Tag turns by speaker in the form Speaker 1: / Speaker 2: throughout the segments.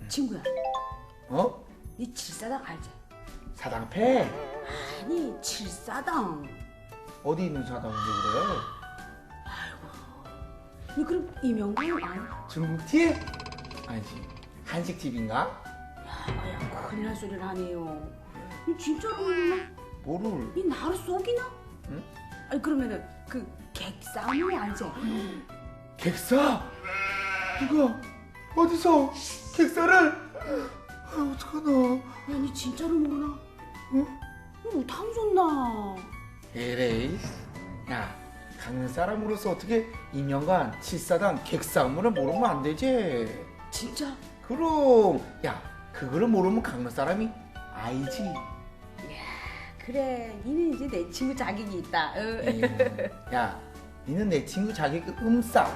Speaker 1: 친구야,
Speaker 2: 어?
Speaker 1: 니 칠사당 알지?
Speaker 2: 사당패?
Speaker 1: 아니, 칠사당.
Speaker 2: 어디 있는 사당인지 그래?
Speaker 1: 니 그럼 이명관 아니?
Speaker 2: 중국티? 아니지. 한식집인가?
Speaker 1: 야, 큰일 날 소리를 하네요. 니 진짜로 몰라?
Speaker 2: 뭐를?
Speaker 1: 니 나를 속이나?
Speaker 2: 응?
Speaker 1: 아니, 그러면은 그 객사문이 알지?
Speaker 2: 객사? 누가? 어디서? 객사를? 아, 어떡하나.
Speaker 1: 야, 니 진짜로 몰라?
Speaker 2: 어?
Speaker 1: 너 탐줬나?
Speaker 2: 에레이. 야, 강릉 사람으로서 어떻게 이명관, 칠사당, 객사문을 모르면 안 되지.
Speaker 1: 진짜?
Speaker 2: 그럼. 야, 그거를 모르면 강릉 사람이 아니지.
Speaker 1: 그래, 니는 이제 내 친구 자격이 있다.
Speaker 2: 야, 니는 내 친구 자기 그 음싸.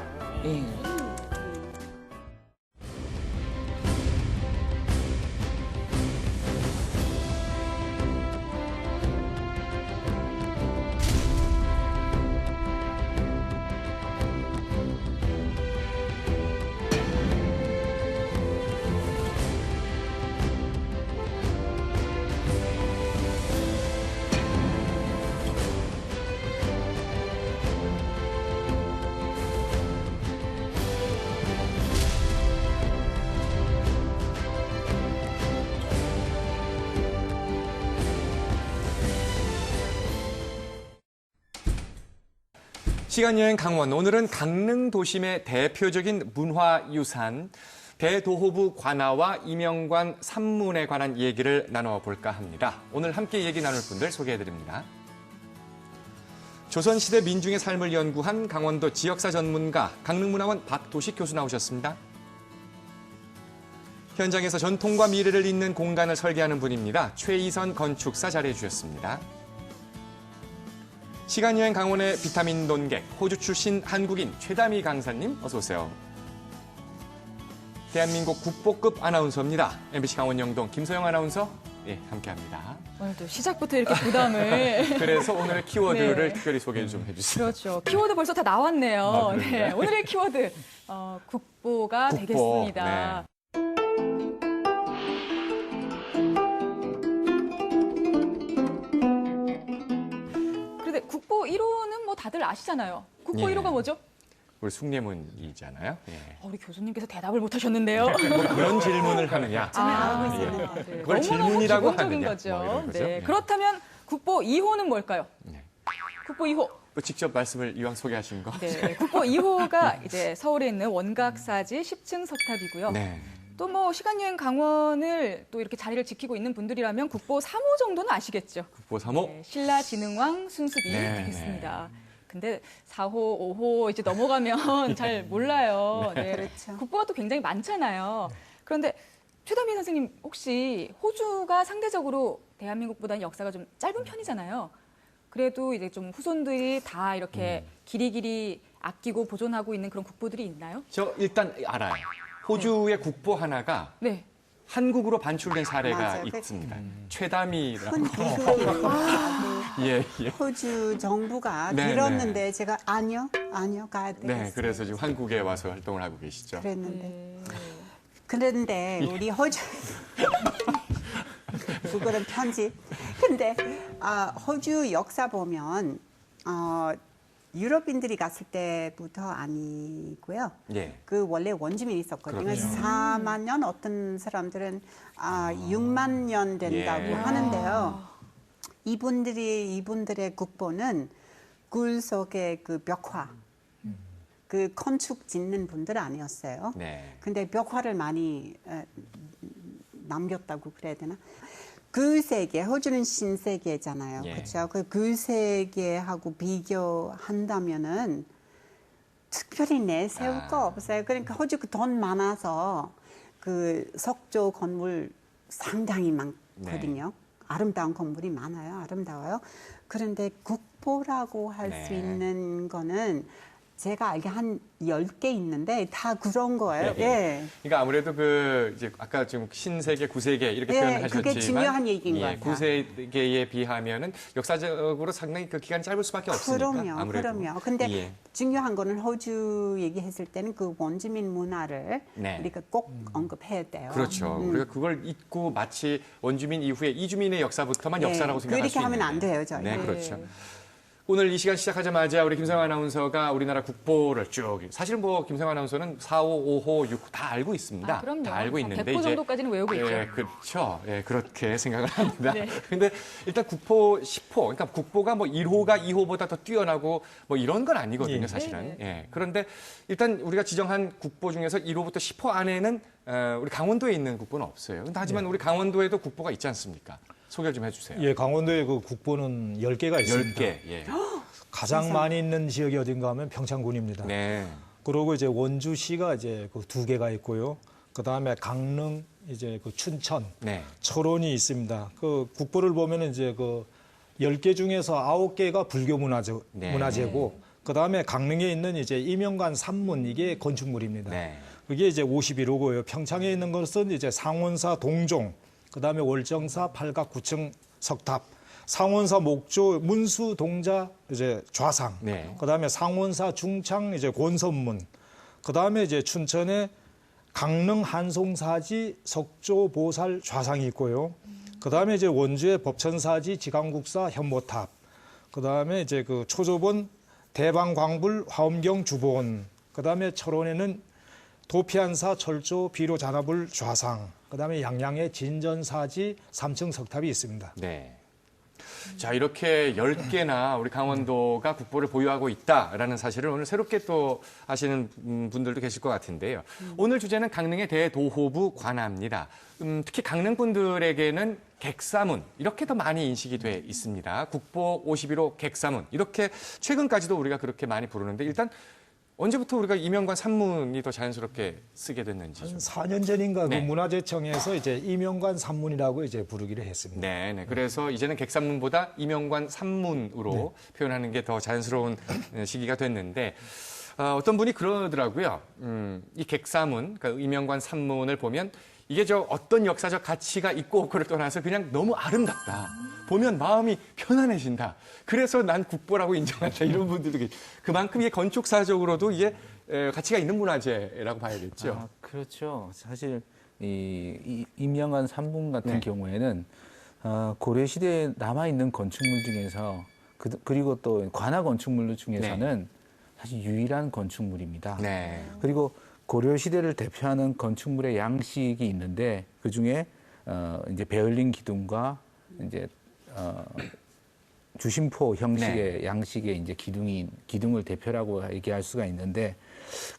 Speaker 3: 시간여행 강원, 오늘은 강릉 도심의 대표적인 문화유산 대도호부 관아와 이명관 산문에 관한 얘기를 나눠볼까 합니다. 오늘 함께 얘기 나눌 분들 소개해드립니다. 조선시대 민중의 삶을 연구한 강원도 지역사 전문가 강릉문화원 박도식 교수 나오셨습니다. 현장에서 전통과 미래를 잇는 공간을 설계하는 분입니다. 최이선 건축사 자리해 주셨습니다. 시간여행 강원의 비타민 논객, 호주 출신 한국인 최다미 강사님 어서 오세요. 대한민국 국보급 아나운서입니다. MBC 강원 영동 김소영 아나운서 함께합니다.
Speaker 4: 오늘도 시작부터 이렇게 부담을.
Speaker 3: 그래서 오늘의 키워드를
Speaker 4: 네.
Speaker 3: 특별히 소개 좀 해주세요.
Speaker 4: 그렇죠. 키워드 벌써 다 나왔네요.
Speaker 3: 아,
Speaker 4: 네. 오늘의 키워드 국보가
Speaker 3: 국보,
Speaker 4: 되겠습니다.
Speaker 3: 네. 그런데 국보 1호는 뭐 다들 아시잖아요. 국보 예.
Speaker 4: 1호가 뭐죠?
Speaker 3: 우리 숭례문이잖아요. 예.
Speaker 4: 우리 교수님께서 대답을 못 하셨는데요.
Speaker 3: 뭐 그런 질문을 하느냐.
Speaker 4: 네.
Speaker 3: 그걸
Speaker 4: 너무너무
Speaker 3: 질문이라고
Speaker 4: 기본적인
Speaker 3: 하느냐.
Speaker 4: 거죠.
Speaker 3: 뭐 이런 거죠.
Speaker 4: 네.
Speaker 3: 네.
Speaker 4: 그렇다면 국보 2호는 뭘까요?
Speaker 3: 네.
Speaker 4: 국보 2호.
Speaker 3: 또 직접 말씀을 이왕 소개하신 거.
Speaker 4: 네. 국보 2호가 이제 서울에 있는 원각사지 10층 석탑이고요.
Speaker 3: 네.
Speaker 4: 또 뭐 시간여행 강원을 또 이렇게 자리를 지키고 있는 분들이라면 국보 3호 정도는 아시겠죠?
Speaker 3: 국보 3호.
Speaker 4: 네, 신라진흥왕 순수비
Speaker 3: 네,
Speaker 4: 되겠습니다. 근데 4호, 5호 이제 넘어가면 잘 몰라요. 네.
Speaker 5: 그렇죠.
Speaker 4: 국보가 또 굉장히 많잖아요. 그런데 최다미 선생님 혹시 호주가 상대적으로 대한민국보다는 역사가 좀 짧은 편이잖아요. 그래도 이제 좀 후손들이 다 이렇게 길이길이 아끼고 보존하고 있는 그런 국보들이 있나요?
Speaker 3: 저 일단 알아요. 호주의 국보 하나가
Speaker 4: 네.
Speaker 3: 한국으로 반출된 사례가
Speaker 5: 맞아요.
Speaker 3: 있습니다. 최다미라고.
Speaker 5: 큰 비극이
Speaker 3: 예, 예.
Speaker 5: 호주 정부가
Speaker 3: 네,
Speaker 5: 밀었는데 제가 아니요 가야 되겠어요.
Speaker 3: 네, 그래서 지금 한국에 와서 활동을 하고 계시죠.
Speaker 5: 그랬는데 그런데 우리 호주 그거는 편집. 근데 호주 역사 보면 유럽인들이 갔을 때부터 아니고요.
Speaker 3: 예.
Speaker 5: 그 원래 원주민이 있었거든요.
Speaker 3: 그렇죠.
Speaker 5: 4만 년, 어떤 사람들은 6만 년 된다고
Speaker 3: 예.
Speaker 5: 하는데요. 이분들의 국보는 굴 속의 그 벽화, 그 건축 짓는 분들 아니었어요.
Speaker 3: 네.
Speaker 5: 근데 벽화를 많이 남겼다고 그래야 되나? 그 세계, 호주는 신세계잖아요.
Speaker 3: 예.
Speaker 5: 그렇죠? 그 세계하고 비교한다면은 특별히 내세울 거 없어요. 그러니까 호주 그 돈 많아서 그 석조 건물 상당히 많거든요.
Speaker 3: 네.
Speaker 5: 아름다운 건물이 많아요. 아름다워요. 그런데 국보라고 할 수
Speaker 3: 네.
Speaker 5: 있는 거는 제가 알기에 한 10개 있는데 다 그런 거예요.
Speaker 3: 예, 예.
Speaker 5: 예.
Speaker 3: 그러니까 아무래도 이제 아까 지금 신세계, 구세계 이렇게
Speaker 5: 예,
Speaker 3: 표현하셨지만
Speaker 5: 그게 중요한 얘기인 것
Speaker 3: 예,
Speaker 5: 같아요.
Speaker 3: 구세계에 비하면은 역사적으로 상당히 그 기간이 짧을 수밖에 없으니까. 아무래도.
Speaker 5: 그럼요. 근데
Speaker 3: 예.
Speaker 5: 중요한 거는 호주 얘기했을 때는 그 원주민 문화를
Speaker 3: 네.
Speaker 5: 우리가 꼭 언급해야 돼요.
Speaker 3: 그렇죠. 우리가 그걸 잊고 마치 원주민 이후에 이주민의 역사부터만 역사라고 생각할 수
Speaker 5: 그렇게
Speaker 3: 있는데.
Speaker 5: 하면 안 돼요, 저희.
Speaker 3: 네, 그렇죠. 오늘 이 시간 시작하자마자 우리 김성환 아나운서가 우리나라 국보를 쭉 사실 뭐 김성환 아나운서는 4호, 5호, 6호 다 알고 있습니다.
Speaker 4: 아, 그럼요.
Speaker 3: 다 알고 있는데
Speaker 4: 100호 정도까지는 외우고 있죠.
Speaker 3: 예, 그렇죠. 예, 그렇게 생각을 합니다.
Speaker 4: 네.
Speaker 3: 근데 일단 국보 10호, 그러니까 국보가 뭐 1호가 2호보다 더 뛰어나고 뭐 이런 건 아니거든요, 사실은. 예. 그런데 일단 우리가 지정한 국보 중에서 1호부터 10호 안에는 우리 강원도에 있는 국보는 없어요. 근데 하지만 우리 강원도에도 국보가 있지 않습니까? 소개를 좀 해주세요.
Speaker 6: 예, 강원도에 그 국보는 10개가 있습니다.
Speaker 3: 10개. 예.
Speaker 6: 가장 많이 있는 지역이 어딘가 하면 평창군입니다.
Speaker 3: 네.
Speaker 6: 그리고 이제 원주시가 이제 그 2개가 있고요. 그다음에 강릉, 이제 그 춘천,
Speaker 3: 네.
Speaker 6: 철원이 있습니다. 그 국보를 보면은 이제 그 10개 중에서 9개가 불교
Speaker 3: 네.
Speaker 6: 문화재고 그다음에 강릉에 있는 이제 이명관 산문 이게 건축물입니다.
Speaker 3: 네.
Speaker 6: 그게 이제 51호고요. 평창에 있는 것은 이제 상원사 동종, 그다음에 월정사 팔각 9층 석탑, 상원사 목조 문수 동자 이제 좌상,
Speaker 3: 네.
Speaker 6: 그다음에 상원사 중창 이제 권선문, 그다음에 이제 춘천에 강릉 한송사지 석조 보살 좌상이 있고요. 그다음에 이제 원주의 법천사지 지강국사 현모탑, 그다음에 이제 그 초조본 대방광불 화엄경 주보원, 그다음에 철원에는 도피안사 철조 비로 잔화불 좌상, 그다음에 양양의 진전사지 3층 석탑이 있습니다.
Speaker 3: 네. 자, 이렇게 10개나 우리 강원도가 국보를 보유하고 있다라는 사실을 오늘 새롭게 또 아시는 분들도 계실 것 같은데요. 오늘 주제는 강릉의 대도호부 관아입니다. 특히 강릉 분들에게는 객사문 이렇게 더 많이 인식이 돼 있습니다. 국보 51호 객사문 이렇게 최근까지도 우리가 그렇게 많이 부르는데 일단 언제부터 우리가 이명관 산문이 더 자연스럽게 쓰게 됐는지
Speaker 6: 한
Speaker 3: 좀.
Speaker 6: 4년 전인가
Speaker 3: 네.
Speaker 6: 그 문화재청에서 이제 이명관 산문이라고 이제 부르기로 했습니다.
Speaker 3: 네, 네. 그래서 이제는 객산문보다 이명관 산문으로 표현하는 게 더 자연스러운 시기가 됐는데 어떤 분이 그러더라고요. 이 객사문, 그러니까 이명관 산문을 보면 이게 저 어떤 역사적 가치가 있고 없고를 떠나서 그냥 너무 아름답다. 보면 마음이 편안해진다. 그래서 난 국보라고 인정한다. 이런 분들도 계시고. 그만큼 이게 건축사적으로도 이게 가치가 있는 문화재라고 봐야겠죠.
Speaker 7: 아, 그렇죠. 사실 이 임명관 산문 같은
Speaker 3: 네.
Speaker 7: 경우에는 고려 시대에 남아 있는 건축물 중에서 그리고 또 관아 건축물 중에서는 사실 유일한 건축물입니다.
Speaker 3: 네.
Speaker 7: 그리고 고려 시대를 대표하는 건축물의 양식이 있는데 그 중에 이제 베를린 기둥과 이제 주심포 형식의 양식의 이제 기둥을 대표라고 얘기할 수가 있는데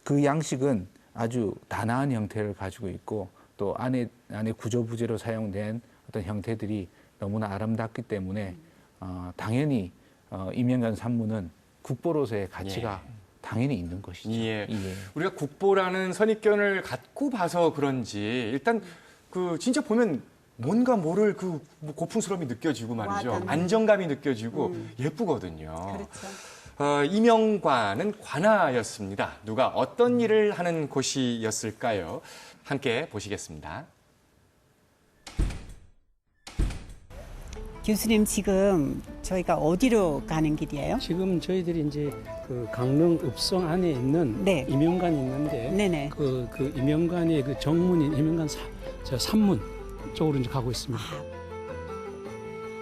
Speaker 7: 그 양식은 아주 단아한 형태를 가지고 있고 또 안에 구조부재로 사용된 어떤 형태들이 너무나 아름답기 때문에 당연히 이명관 산문은 국보로서의 가치가 당연히 있는 것이죠.
Speaker 3: 예. 우리가 국보라는 선입견을 갖고 봐서 그런지 일단 그 진짜 보면 뭔가 모를 그 고풍스러움이 느껴지고 말이죠.
Speaker 5: 맞아요.
Speaker 3: 안정감이 느껴지고 예쁘거든요.
Speaker 5: 그렇죠.
Speaker 3: 임영관은 관아였습니다. 누가 어떤 일을 하는 곳이었을까요? 함께 보시겠습니다.
Speaker 5: 교수님 지금 저희가 어디로 가는 길이에요?
Speaker 8: 지금 저희들이 이제 그 강릉 읍성 안에 있는
Speaker 5: 네.
Speaker 8: 임영관이 있는데
Speaker 5: 네네.
Speaker 8: 그 임영관의 그 정문인 임영관 산문 쪽으로 이제 가고 있습니다.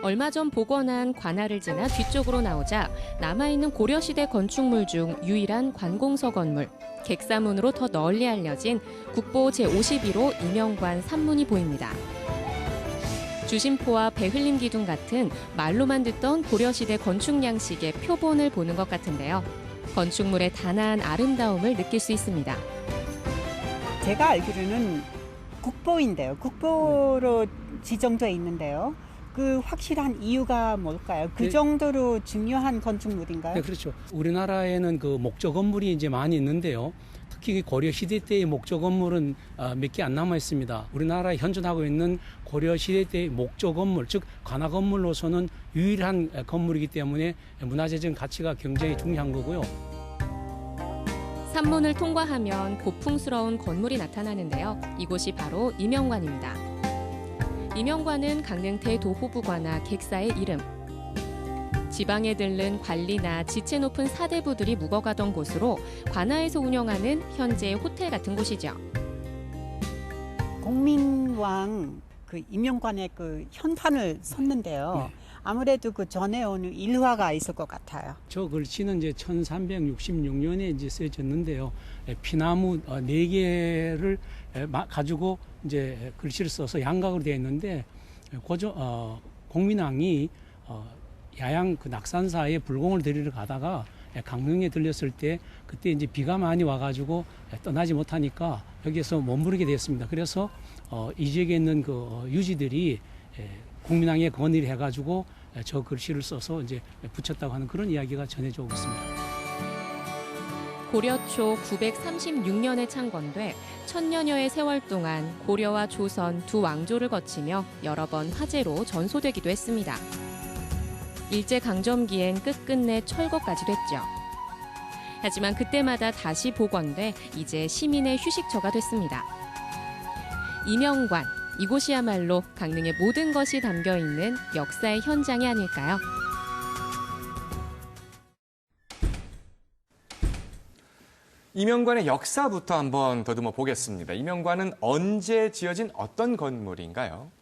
Speaker 9: 얼마 전 복원한 관아를 지나 뒤쪽으로 나오자 남아있는 고려시대 건축물 중 유일한 관공서 건물, 객사문으로 더 널리 알려진 국보 제51호 임영관 산문이 보입니다. 주심포와 배흘림 기둥 같은 말로만 듣던 고려시대 건축 양식의 표본을 보는 것 같은데요. 건축물의 단아한 아름다움을 느낄 수 있습니다.
Speaker 5: 제가 알기로는 국보인데요. 국보로 지정되어 있는데요. 그 확실한 이유가 뭘까요? 그
Speaker 8: 네.
Speaker 5: 정도로 중요한 건축물인가요?
Speaker 8: 네, 그렇죠. 우리나라에는 그 목조 건물이 이제 많이 있는데요. 특히 고려 시대 때의 목조 건물은 몇 개 안 남아 있습니다. 우리나라에 현존하고 있는 고려 시대 때의 목조 건물, 즉 관아 건물로서는 유일한 건물이기 때문에 문화재적 가치가 굉장히 중요한 거고요.
Speaker 9: 산문을 통과하면 고풍스러운 건물이 나타나는데요. 이곳이 바로 이명관입니다. 이명관은 강릉 대도호부 관아 객사의 이름. 지방에 들른 관리나 지체 높은 사대부들이 묵어가던 곳으로 관아에서 운영하는 현재의 호텔 같은 곳이죠.
Speaker 5: 공민왕 그 임명관의 그 현판을 섰는데요. 아무래도 그 전에 오는 일화가 있을 것 같아요.
Speaker 8: 저 글씨는 이제 1366년에 이제 쓰여졌는데요. 피나무 4개를 가지고 이제 글씨를 써서 양각으로 되어 있는데 공민왕이 야양 그 낙산사에 불공을 드리러 가다가 강릉에 들렸을 때 그때 이제 비가 많이 와가지고 떠나지 못하니까 여기에서 머무르게 됐습니다. 그래서 이 지역에 있는 그 유지들이 공민왕에 건의를 해가지고 저 글씨를 써서 이제 붙였다고 하는 그런 이야기가 전해져 오고 있습니다.
Speaker 9: 고려 초 936년에 창건돼 천년여의 세월 동안 고려와 조선 두 왕조를 거치며 여러 번 화재로 전소되기도 했습니다. 일제강점기엔 끝끝내 철거까지 됐죠. 하지만 그때마다 다시 복원돼 이제 시민의 휴식처가 됐습니다. 이명관, 이곳이야말로 강릉의 모든 것이 담겨있는 역사의 현장이 아닐까요?
Speaker 3: 이명관의 역사부터 한번 더듬어 보겠습니다. 이명관은 언제 지어진 어떤 건물인가요?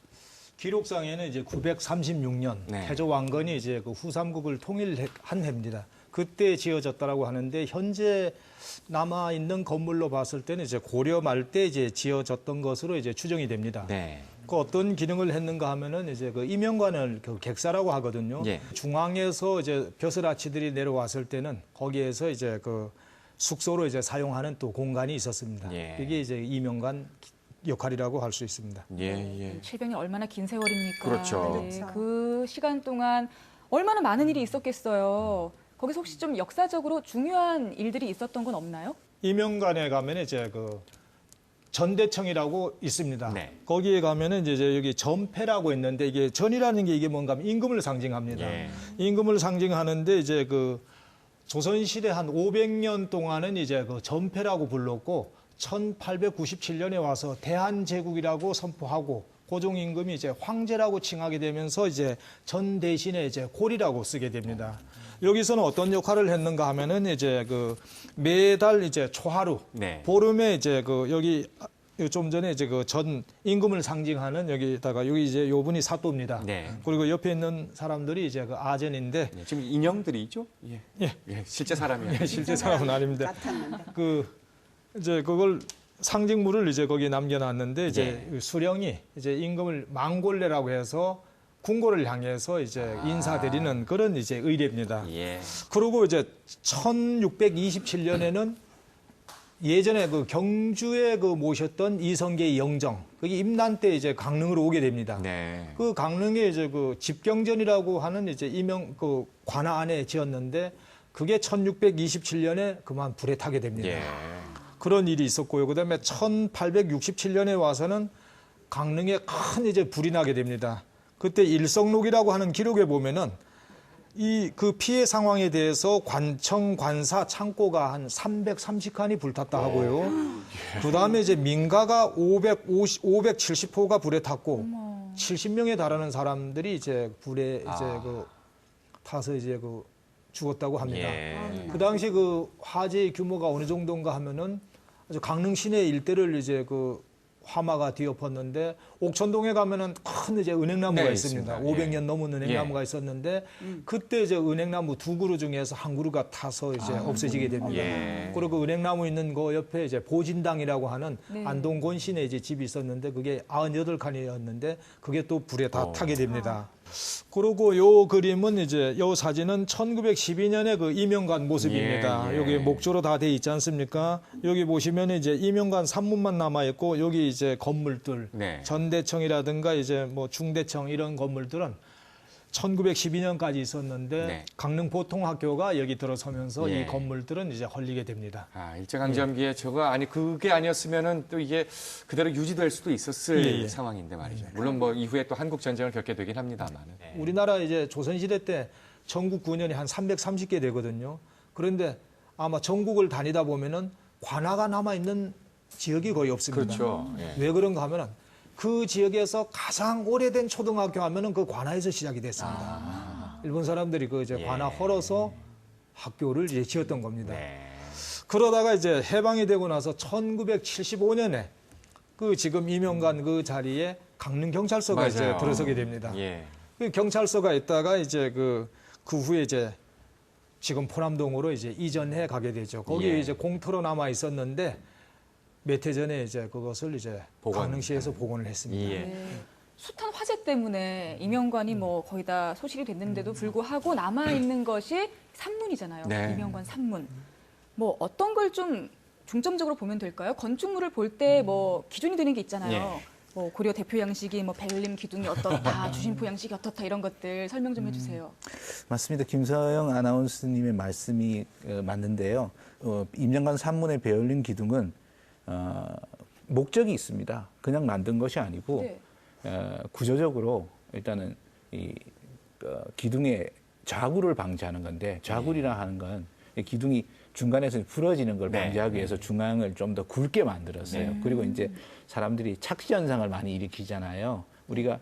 Speaker 6: 기록상에는 이제 936년
Speaker 3: 네.
Speaker 6: 태조 왕건이 이제 그 후삼국을 통일한 해입니다. 그때 지어졌다라고 하는데 현재 남아 있는 건물로 봤을 때는 이제 고려 말 때 이제 지어졌던 것으로 이제 추정이 됩니다.
Speaker 3: 네.
Speaker 6: 그 어떤 기능을 했는가 하면은 이제 그 이명관을 그 객사라고 하거든요.
Speaker 3: 예.
Speaker 6: 중앙에서 이제 벼슬아치들이 내려왔을 때는 거기에서 이제 그 숙소로 이제 사용하는 또 공간이 있었습니다.
Speaker 3: 예.
Speaker 6: 이게 이제 이명관 역할이라고 할 수 있습니다.
Speaker 3: 예.
Speaker 4: 700년 얼마나 긴 세월입니까?
Speaker 3: 그렇죠.
Speaker 4: 네, 그 시간 동안 얼마나 많은 일이 있었겠어요. 거기서 혹시 좀 역사적으로 중요한 일들이 있었던 건 없나요?
Speaker 6: 이명관에 가면 이제 그 전대청이라고 있습니다.
Speaker 3: 네.
Speaker 6: 거기에 가면은 이제 여기 전패라고 있는데 이게 전이라는 게 이게 뭔가 하면 임금을 상징합니다.
Speaker 3: 예.
Speaker 6: 임금을 상징하는데 이제 그 조선시대 한 500년 동안은 이제 그 전패라고 불렀고 1897년에 와서 대한제국이라고 선포하고 고종 임금이 이제 황제라고 칭하게 되면서 이제 전 대신에 이제 고리라고 쓰게 됩니다. 여기서는 어떤 역할을 했는가 하면은 이제 그 매달 이제 초하루
Speaker 3: 네.
Speaker 6: 보름에 이제 그 여기 좀 전에 이제 그 전 임금을 상징하는 여기다가 여기 이제 요 분이 사또입니다.
Speaker 3: 네.
Speaker 6: 그리고 옆에 있는 사람들이 이제 그 아전인데
Speaker 3: 네, 지금 인형들이죠? 예.
Speaker 6: 예.
Speaker 3: 실제 사람이에요.
Speaker 6: 실제 사람은 아닙니다. 그 이제 그걸 상징물을 이제 거기 남겨놨는데 이제 수령이 이제 임금을 망골례라고 해서 궁궐을 향해서 이제 인사드리는 그런 이제 의례입니다.
Speaker 3: 예.
Speaker 6: 그리고 이제 1627년에는 예전에 그 경주에 그 모셨던 이성계의 영정, 그게 임난 때 이제 강릉으로 오게 됩니다.
Speaker 3: 네.
Speaker 6: 그 강릉에 이제 그 집경전이라고 하는 이제 그 관아 안에 지었는데 그게 1627년에 그만 불에 타게 됩니다.
Speaker 3: 예.
Speaker 6: 그런 일이 있었고요. 그다음에 1867년에 와서는 강릉에 큰 이제 불이 나게 됩니다. 그때 일성록이라고 하는 기록에 보면은 이 그 피해 상황에 대해서 관청, 관사, 창고가 한 330칸이 불탔다 하고요. 그다음에 이제 민가가 570호가 불에 탔고 70명에 달하는 사람들이 이제 불에 이제 그 타서 이제 그 죽었다고 합니다.
Speaker 3: 예.
Speaker 6: 그 당시 그 화재의 규모가 어느 정도인가 하면은 아주 강릉 시내 일대를 이제 그 화마가 뒤엎었는데 옥천동에 가면은 큰 이제 은행나무가
Speaker 3: 네,
Speaker 6: 있습니다.
Speaker 3: 있습니다.
Speaker 6: 500년 넘은 은행나무가 있었는데 그때 이제 은행나무 2그루 중에서 한 그루가 타서 이제 없어지게 됩니다.
Speaker 3: 예.
Speaker 6: 그리고 그 은행나무 있는 그 옆에 이제 보진당이라고 하는
Speaker 4: 네.
Speaker 6: 안동권 시내 이제 집이 있었는데 그게 98칸이었는데 그게 또 불에 다 타게 됩니다. 그리고 요 그림은 이제 요 사진은 1912년에 그 이명관 모습입니다.
Speaker 3: 예.
Speaker 6: 여기 목조로 다 돼 있지 않습니까? 여기 보시면 이제 이명관 산문만 남아 있고 여기 이제 건물들
Speaker 3: 네.
Speaker 6: 전대청이라든가 이제 뭐 중대청 이런 건물들은 1912년까지 있었는데
Speaker 3: 네.
Speaker 6: 강릉 보통학교가 여기 들어서면서
Speaker 3: 예.
Speaker 6: 이 건물들은 이제 헐리게 됩니다.
Speaker 3: 일제강점기에 저거 아니 그게 아니었으면은 또 이게 그대로 유지될 수도 있었을
Speaker 6: 예.
Speaker 3: 상황인데 말이죠. 물론 뭐 이후에 또 한국 전쟁을 겪게 되긴 합니다만은.
Speaker 6: 우리나라 이제 조선시대 때 전국 군현이 한 330개 되거든요. 그런데 아마 전국을 다니다 보면은 관아가 남아있는 지역이 거의 없습니다.
Speaker 3: 그렇죠. 예.
Speaker 6: 왜 그런가 하면은 그 지역에서 가장 오래된 초등학교 하면은 그 관아에서 시작이 됐습니다. 일본 사람들이 그 이제 관아 헐어서 학교를 이제 지었던 겁니다.
Speaker 3: 네.
Speaker 6: 그러다가 이제 해방이 되고 나서 1975년에 그 지금 이명관 그 자리에 강릉경찰서가 이제
Speaker 3: 맞아요.
Speaker 6: 들어서게 됩니다.
Speaker 3: 예.
Speaker 6: 그 경찰서가 있다가 이제 그 후에 이제 지금 포남동으로 이제 이전해 가게 되죠. 거기에
Speaker 3: 예.
Speaker 6: 이제 공터로 남아 있었는데 몇 해 전에 이제 그것을 이제
Speaker 3: 복원.
Speaker 6: 강릉시에서 복원을 했습니다.
Speaker 3: 예.
Speaker 4: 네. 숱한 화재 때문에 이명관이 뭐 거의 다 소실이 됐는데도 불구하고 남아 있는 것이 산문이잖아요.
Speaker 3: 네.
Speaker 4: 이명관 산문. 뭐 어떤 걸 좀 중점적으로 보면 될까요? 건축물을 볼 때 뭐 기준이 되는 게 있잖아요.
Speaker 3: 예.
Speaker 4: 뭐 고려 대표 양식이 뭐 벨림 기둥이 어떻다, 주심포 양식이 어떻다 이런 것들 설명 좀 해주세요.
Speaker 7: 맞습니다. 김서영 아나운서님의 말씀이 맞는데요. 임명관 산문의 베를린 기둥은 목적이 있습니다. 그냥 만든 것이 아니고
Speaker 4: 네.
Speaker 7: 구조적으로 일단은 이 기둥의 좌굴을 방지하는 건데 좌굴이라 하는 건 이 기둥이 중간에서 부러지는 걸
Speaker 3: 네.
Speaker 7: 방지하기 위해서 중앙을 좀 더 굵게 만들었어요. 그리고 이제 사람들이 착시 현상을 많이 일으키잖아요. 우리가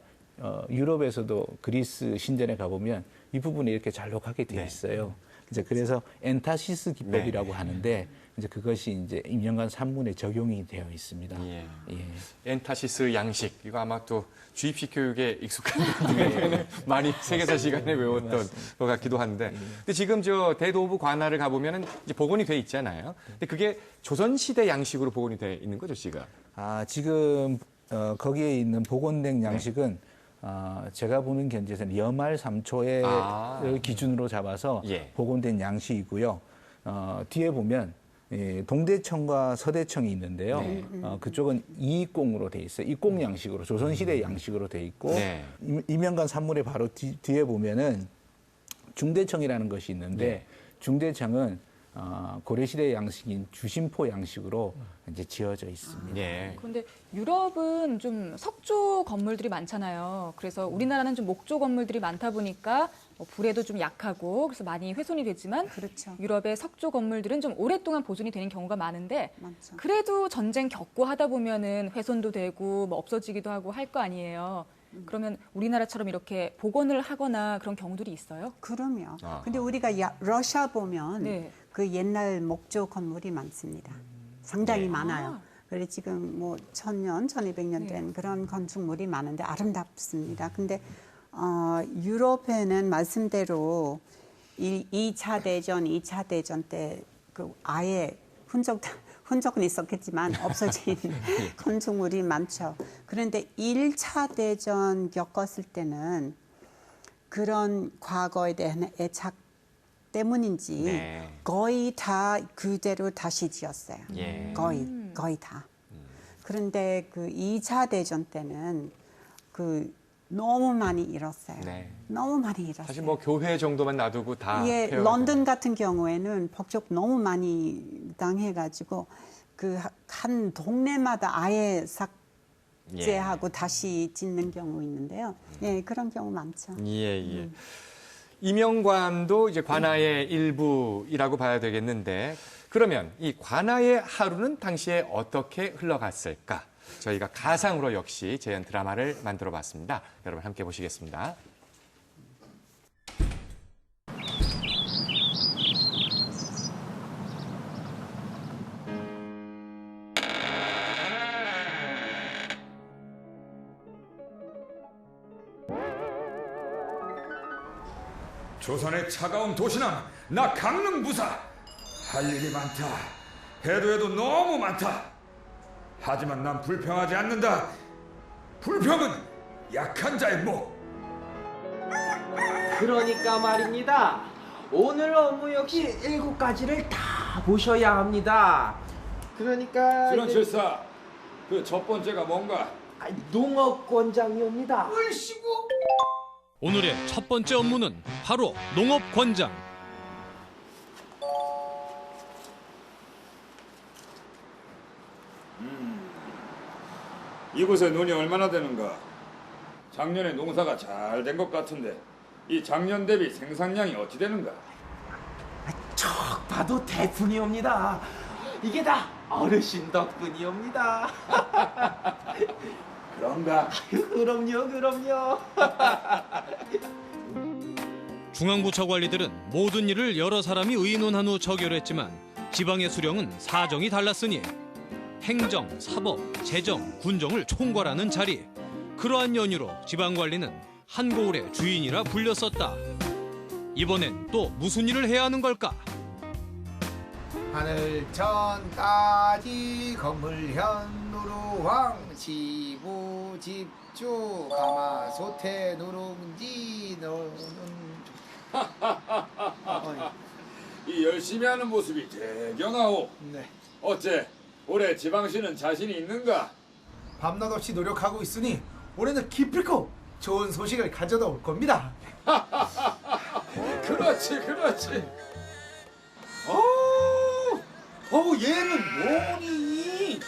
Speaker 7: 유럽에서도 그리스 신전에 가보면 이 부분이 이렇게 잘록하게 되어 있어요. 이제 그래서 엔타시스 기법이라고 하는데 이제 그것이 이제 임명관 산문에 적용이 되어 있습니다.
Speaker 3: 예.
Speaker 7: 예.
Speaker 3: 엔타시스 양식 이거 아마 또 주입식 교육에 익숙한 분들에게는 많이 세계사 시간에 외웠던 것 같기도 한데, 근데 지금 저 대도부 관아를 가보면은 이제 복원이 돼 있잖아요. 근데 그게 조선 시대 양식으로 복원이 돼 있는 거죠, 지금?
Speaker 7: 지금 거기에 있는 복원된 양식은 제가 보는 견지에서는 여말 3초의 기준으로 잡아서
Speaker 3: 예.
Speaker 7: 복원된 양식이고요. 뒤에 보면 동대청과 서대청이 있는데요.
Speaker 3: 네.
Speaker 7: 그쪽은 이익공으로 돼 있어요. 이익공 양식으로 조선시대 양식으로 돼 있고
Speaker 3: 네.
Speaker 7: 이명관 산문의 바로 뒤에 보면은 중대청이라는 것이 있는데
Speaker 3: 네.
Speaker 7: 중대청은 고려시대 양식인 주심포 양식으로 이제 지어져 있습니다.
Speaker 3: 예.
Speaker 4: 그런데 유럽은 좀 석조 건물들이 많잖아요. 그래서 우리나라는 좀 목조 건물들이 많다 보니까 뭐 불에도 좀 약하고 그래서 많이 훼손이 되지만
Speaker 1: 그렇죠.
Speaker 4: 유럽의 석조 건물들은 좀 오랫동안 보존이 되는 경우가 많은데
Speaker 1: 많죠.
Speaker 4: 그래도 전쟁 겪고 하다 보면은 훼손도 되고 뭐 없어지기도 하고 할 거 아니에요. 그러면 우리나라처럼 이렇게 복원을 하거나 그런 경우들이 있어요?
Speaker 5: 그럼요.
Speaker 3: 아.
Speaker 5: 근데 우리가 러시아 보면
Speaker 4: 네.
Speaker 5: 그 옛날 목조 건물이 많습니다. 상당히
Speaker 3: 네.
Speaker 5: 많아요. 그래서 지금 뭐 1000년, 1200년 된 그런 건축물이 많은데 아름답습니다. 근데 유럽에는 말씀대로 2차 대전, 2차 대전 때 그 아예 흔적은 있었겠지만 없어진 건축물이 많죠. 그런데 1차 대전 겪었을 때는 그런 과거에 대한 애착 때문인지
Speaker 3: 네.
Speaker 5: 거의 다 그대로 다시 지었어요.
Speaker 3: 예.
Speaker 5: 거의 다. 그런데 그 2차 대전 때는 그 너무 많이 잃었어요.
Speaker 3: 네.
Speaker 5: 너무 많이 잃었어요.
Speaker 3: 사실 뭐 교회 정도만 놔두고 다
Speaker 5: 예,
Speaker 3: 폐허가
Speaker 5: 런던 같은 경우에는 폭격 너무 많이 당해가지고 그 한 동네마다 아예 삭제하고 다시 짓는 경우 있는데요. 예, 그런 경우 많죠.
Speaker 3: 예. 이명관도 이제 관아의 일부이라고 봐야 되겠는데, 그러면 이 관아의 하루는 당시에 어떻게 흘러갔을까? 저희가 가상으로 역시 재현 드라마를 만들어 봤습니다. 여러분 함께 보시겠습니다.
Speaker 10: 조선의 차가운 도시남 나 강릉부사 할 일이 많다. 해도 너무 많다. 하지만 난 불평하지 않는다. 불평은 약한 자의 목.
Speaker 11: 그러니까 말입니다. 오늘 업무 역시 7가지를 다 보셔야 합니다. 그러니까
Speaker 10: 실사 그 첫 번째가 뭔가?
Speaker 11: 농업권장이옵니다.
Speaker 12: 오늘의 첫 번째 업무는 바로 농업권장.
Speaker 10: 이곳에 눈이 얼마나 되는가? 작년에 농사가 잘 된 것 같은데 이 작년 대비 생산량이 어찌 되는가?
Speaker 11: 척 봐도 대푼이옵니다. 이게 다 어르신 덕분이옵니다.
Speaker 2: 그런가?
Speaker 11: 그럼요.
Speaker 12: 중앙부처 관리들은 모든 일을 여러 사람이 의논한 후 처결했지만 지방의 수령은 사정이 달랐으니 행정, 사법, 재정, 군정을 총괄하는 자리. 그러한 연유로 지방관리는 한고을의 주인이라 불렸었다. 이번엔 또 무슨 일을 해야 하는 걸까?
Speaker 2: 하늘천까지 건물현 누루황 시부 집주 가마솥에 누룽지 너는
Speaker 10: 이 열심히 하는 모습이 대견하오.
Speaker 2: 네.
Speaker 10: 어째 올해 지방시는 자신이 있는가?
Speaker 2: 밤낮 없이 노력하고 있으니 올해는 기필코 좋은 소식을 가져다 올 겁니다.
Speaker 10: 그렇지.
Speaker 2: 얘는 뭐니?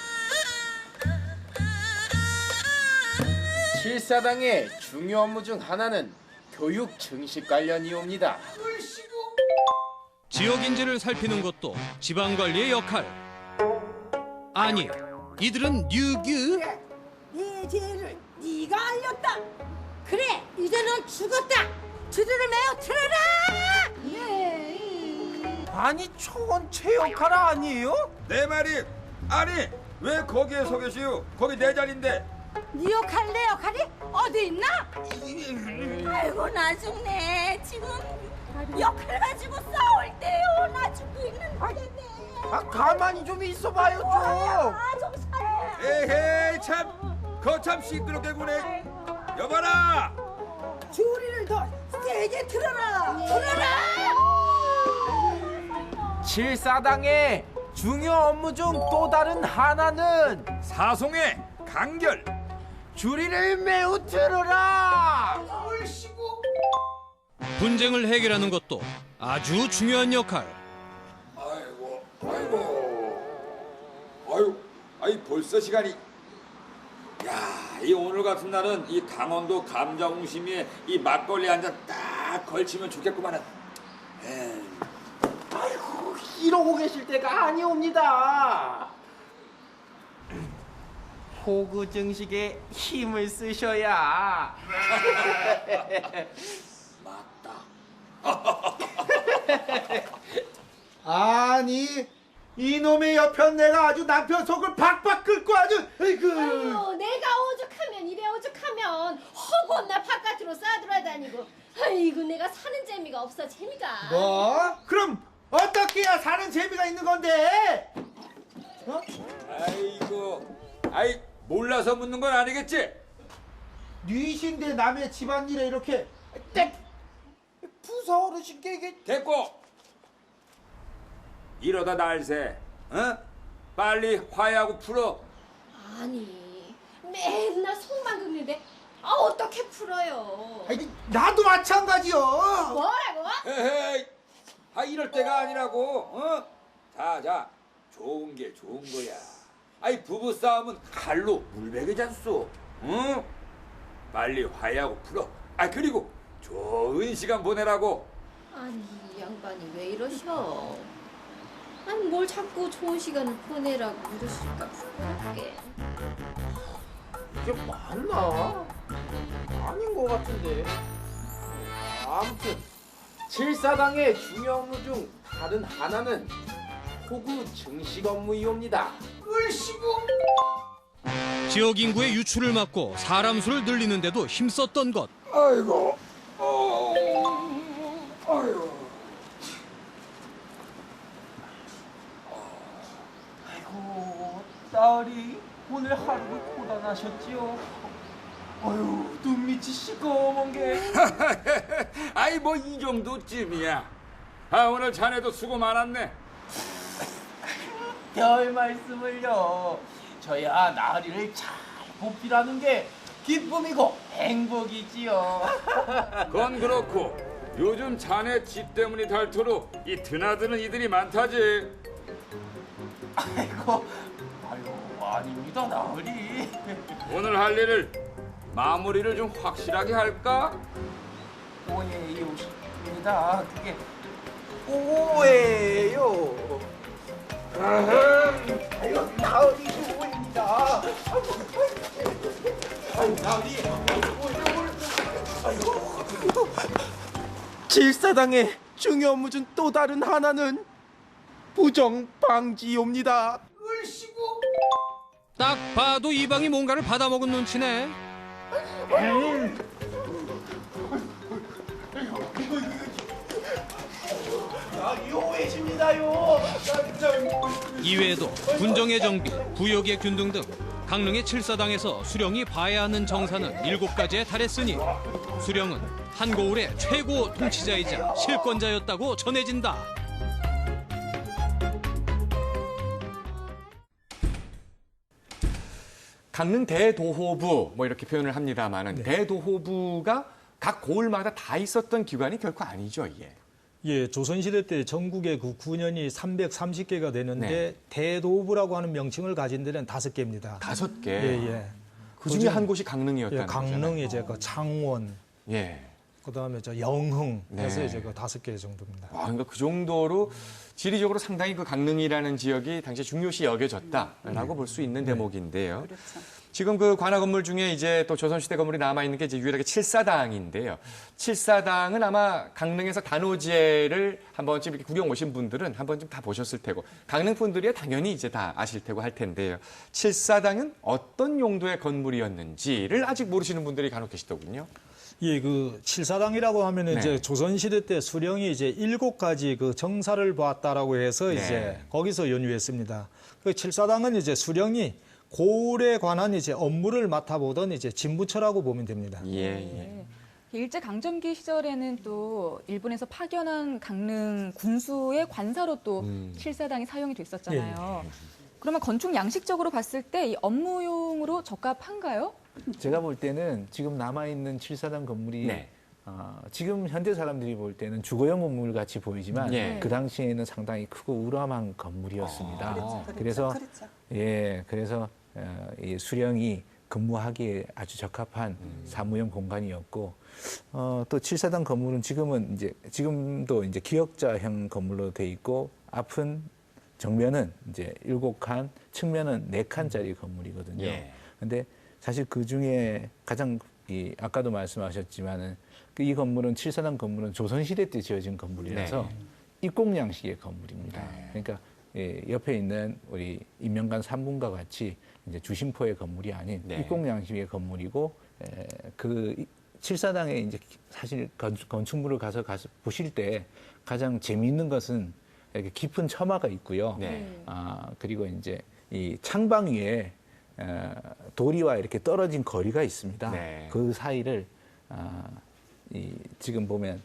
Speaker 11: 칠사당의 중요 업무 중 하나는 교육 증식 관련이옵니다.
Speaker 12: 지역 인재를 살피는 것도 지방관리의 역할. 아니, 이들은 뉴규?
Speaker 1: 네 죄를 네가 알렸다. 그래, 이제는 죽었다. 주들을 매어 틀어라.
Speaker 11: 아니 초원 최역할 아니에요?
Speaker 10: 내 말이 아니 왜 거기에 서 계시오? 거기 내 자리인데.
Speaker 1: 네 역할 내 역할이 어디 있나? 아이고 나 죽네. 지금 역할 가지고 싸울 때요. 나 죽고 있는 거겠네.
Speaker 11: 가만히 좀 있어봐요 좀.
Speaker 1: 좀 살아.
Speaker 10: 에헤이 참 거참 시끄럽게 구네. 여봐라.
Speaker 1: 주리를 더 세게 틀어라. 틀어라.
Speaker 11: 칠사당의 중요 업무 중 또 다른 하나는
Speaker 10: 사송의 간결.
Speaker 11: 주리를 매우 틀어라.
Speaker 12: 분쟁을 해결하는 것도 아주 중요한 역할.
Speaker 10: 아유 벌써 시간이. 야, 이 오늘 같은 날은 이 강원도 감자옹심이에 이 막걸리 한 잔 딱 걸치면 좋겠구만은.
Speaker 11: 아이고 이러고 계실 때가 아니옵니다. 호구 증식에 힘을 쓰셔야.
Speaker 2: 아니 이놈의 옆편 내가 아주 남편 속을 박박 긁고 아주
Speaker 13: 아유, 내가 오죽하면 이래 오죽하면 허구나 바깥으로 싸돌아다니고. 아이고 내가 사는 재미가 없어. 재미가.
Speaker 2: 뭐? 그럼 어떻게 해야 사는 재미가 있는 건데?
Speaker 10: 아이 몰라서 묻는 건 아니겠지?
Speaker 2: 뉘신데 남의 집안일에 이렇게 땡 부서 어르신께 이게
Speaker 10: 됐고 이러다 날새 빨리 화해하고 풀어.
Speaker 13: 아니 맨날 속만 긁는데 어떻게 풀어요?
Speaker 2: 아니, 나도 마찬가지요.
Speaker 13: 뭐라고?
Speaker 10: 에헤이 이럴 때가 아니라고. 자 좋은 게 좋은 거야. 아이 부부싸움은 칼로 물베개잖소. 빨리 화해하고 풀어. 그리고 좋은 시간 보내라고.
Speaker 13: 아니 이 양반이 왜 이러셔? 아니 뭘 자꾸 좋은 시간을 보내라고 이러실까 불안하게.
Speaker 11: 이게 맞나? 아닌 것 같은데. 아무튼 칠사당의 중요 업무 중 다른 하나는 호구 증식 업무이옵니다.
Speaker 12: 지역 인구의 유출을 막고 사람 수를 늘리는 데도 힘썼던 것.
Speaker 10: 아이고.
Speaker 11: 아이고 딸이 오늘 하루를 고단하셨지요. 아유 눈밑이 시꺼먼 게.
Speaker 10: 아이 뭐 이 정도쯤이야. 오늘 자네도 수고 많았네.
Speaker 11: 별 말씀을요. 저야 나으리를 잘 보필하는 게 기쁨이고 행복이지요.
Speaker 10: 그건 그렇고 요즘 자네 집 때문이 닳도록 이 드나드는 이들이 많다지.
Speaker 11: 아이고 아닙니다 나으리.
Speaker 10: 오늘 할 일을 마무리를 좀 확실하게 할까?
Speaker 11: 오해요입니다. 그게 오해요.
Speaker 2: 아이고, 나으리 주부입니다. 나으리.
Speaker 11: 칠사당의 중요 업무중 또 다른 하나는 부정 방지요입니다.
Speaker 2: 을씨구.
Speaker 12: 딱 봐도 이방이 뭔가를 받아먹은 눈치네.
Speaker 2: 요해집니다요.
Speaker 12: 이외에도 군정의 정비, 부역의 균등 등 강릉의 칠사당에서 수령이 봐야 하는 정사는 7가지에 달했으니 수령은 한고을의 최고 통치자이자 실권자였다고 전해진다.
Speaker 3: 강릉 대도호부 뭐 이렇게 표현을 합니다만은 대도호부가 각 고을마다 다 있었던 기관이 결코 아니죠, 이게.
Speaker 6: 예, 조선시대 때 전국의 그 군현이 330개가 되는데 대도호부라고 하는 명칭을 가진 데는 5개입니다.
Speaker 3: 5개.
Speaker 6: 예, 예.
Speaker 3: 그 중에 한 곳이 강릉이었다는
Speaker 6: 예,
Speaker 3: 거잖아요.
Speaker 6: 강릉 이제 그 창원.
Speaker 3: 예.
Speaker 6: 그다음에 저 영흥 해서
Speaker 3: 네.
Speaker 6: 이제 그 5개 정도입니다.
Speaker 3: 와, 그러니까 그 정도로 지리적으로 상당히 그 강릉이라는 지역이 당시에 중요시 여겨졌다라고 볼 수 있는 대목인데요.
Speaker 5: 그렇죠.
Speaker 3: 지금 그 관아 건물 중에 이제 또 조선시대 건물이 남아있는 게 이제 유일하게 칠사당인데요. 칠사당은 아마 강릉에서 단오제를 한 번쯤 이렇게 구경 오신 분들은 한 번쯤 다 보셨을 테고, 강릉 분들이야 당연히 이제 다 아실 테고 할 텐데요. 칠사당은 어떤 용도의 건물이었는지를 아직 모르시는 분들이 간혹 계시더군요.
Speaker 6: 예, 그 칠사당이라고 하면은
Speaker 3: 네.
Speaker 6: 이제 조선시대 때 수령이 이제 7가지 그 정사를 보았다라고 해서
Speaker 3: 네.
Speaker 6: 이제 거기서 연유했습니다. 그 칠사당은 이제 수령이 고을에 관한 이제 업무를 맡아보던 이제 진부처라고 보면 됩니다.
Speaker 3: 예.
Speaker 4: 일제 강점기 시절에는 또 일본에서 파견한 강릉 군수의 관사로 또 칠사당이 사용이 됐었잖아요. 그러면 건축 양식적으로 봤을 때 이 업무용으로 적합한가요?
Speaker 7: 제가 볼 때는 지금 남아있는 칠사당 건물이
Speaker 3: 네.
Speaker 7: 지금 현대 사람들이 볼 때는 주거용 건물 같이 보이지만
Speaker 3: 예.
Speaker 7: 그 당시에는 상당히 크고 우람한 건물이었습니다. 그래서 그래서 이 수령이 근무하기에 아주 적합한 사무용 공간이었고 또 칠사당 건물은 지금도 이제 기역자형 건물로 돼 있고 앞은 정면은 이제 7칸, 측면은 4칸짜리 건물이거든요. 근데 사실 그 중에 가장 아까도 말씀하셨지만은 이 건물은 칠사당 건물은 조선시대 때 지어진 건물이라서 입공양식의 건물입니다. 그러니까 옆에 있는 우리 인명관 3분과 같이 이제 주심포의 건물이 아닌 입공양식의 건물이고 그 칠사당에 이제 사실 건축물을 가서 보실 때 가장 재미있는 것은 이렇게 깊은 처마가 있고요. 그리고 이제 이 창방 위에 도리와 이렇게 떨어진 거리가 있습니다. 그 사이를 지금 보면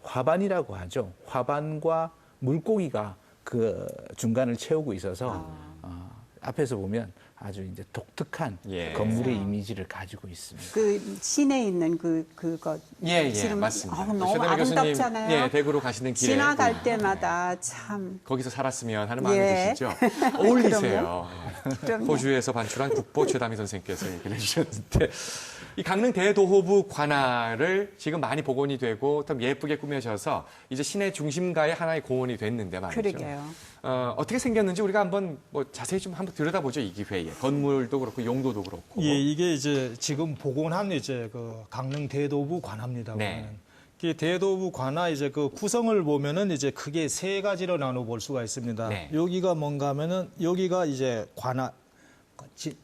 Speaker 7: 화반이라고 하죠. 화반과 물고기가 그 중간을 채우고 있어서 앞에서 보면 아주 이제 독특한 건물의 이미지를 가지고 있습니다.
Speaker 5: 그 시내에 있는 그거 지금
Speaker 3: 맞습니다.
Speaker 5: 너무
Speaker 3: 최대미 교수님,
Speaker 5: 아름답잖아요.
Speaker 3: 대구로 가시는 길에
Speaker 5: 지나갈 때마다 참
Speaker 3: 거기서 살았으면 하는 마음이 드시죠? 어울리세요.
Speaker 5: 그럼요.
Speaker 3: 호주에서 반출한 국보 최다미 선생님께서 얘기를 해주셨는데 이 강릉 대도호부 관아를 지금 많이 복원이 되고 더 예쁘게 꾸며져서 이제 시내 중심가의 하나의 공원이 됐는데 말이죠.
Speaker 5: 그러게요.
Speaker 3: 어떻게 생겼는지 우리가 한번 뭐 자세히 좀 한번 들여다보죠, 이 기회에. 건물도 그렇고 용도도 그렇고.
Speaker 6: 예, 이게 이제 지금 복원한 이제 그 강릉 대도부 관아입니다. 이 대도부 관아 이제 그 구성을 보면은 이제 크게 3가지로 나눠 볼 수가 있습니다. 여기가 뭔가 하면은 여기가 이제 관아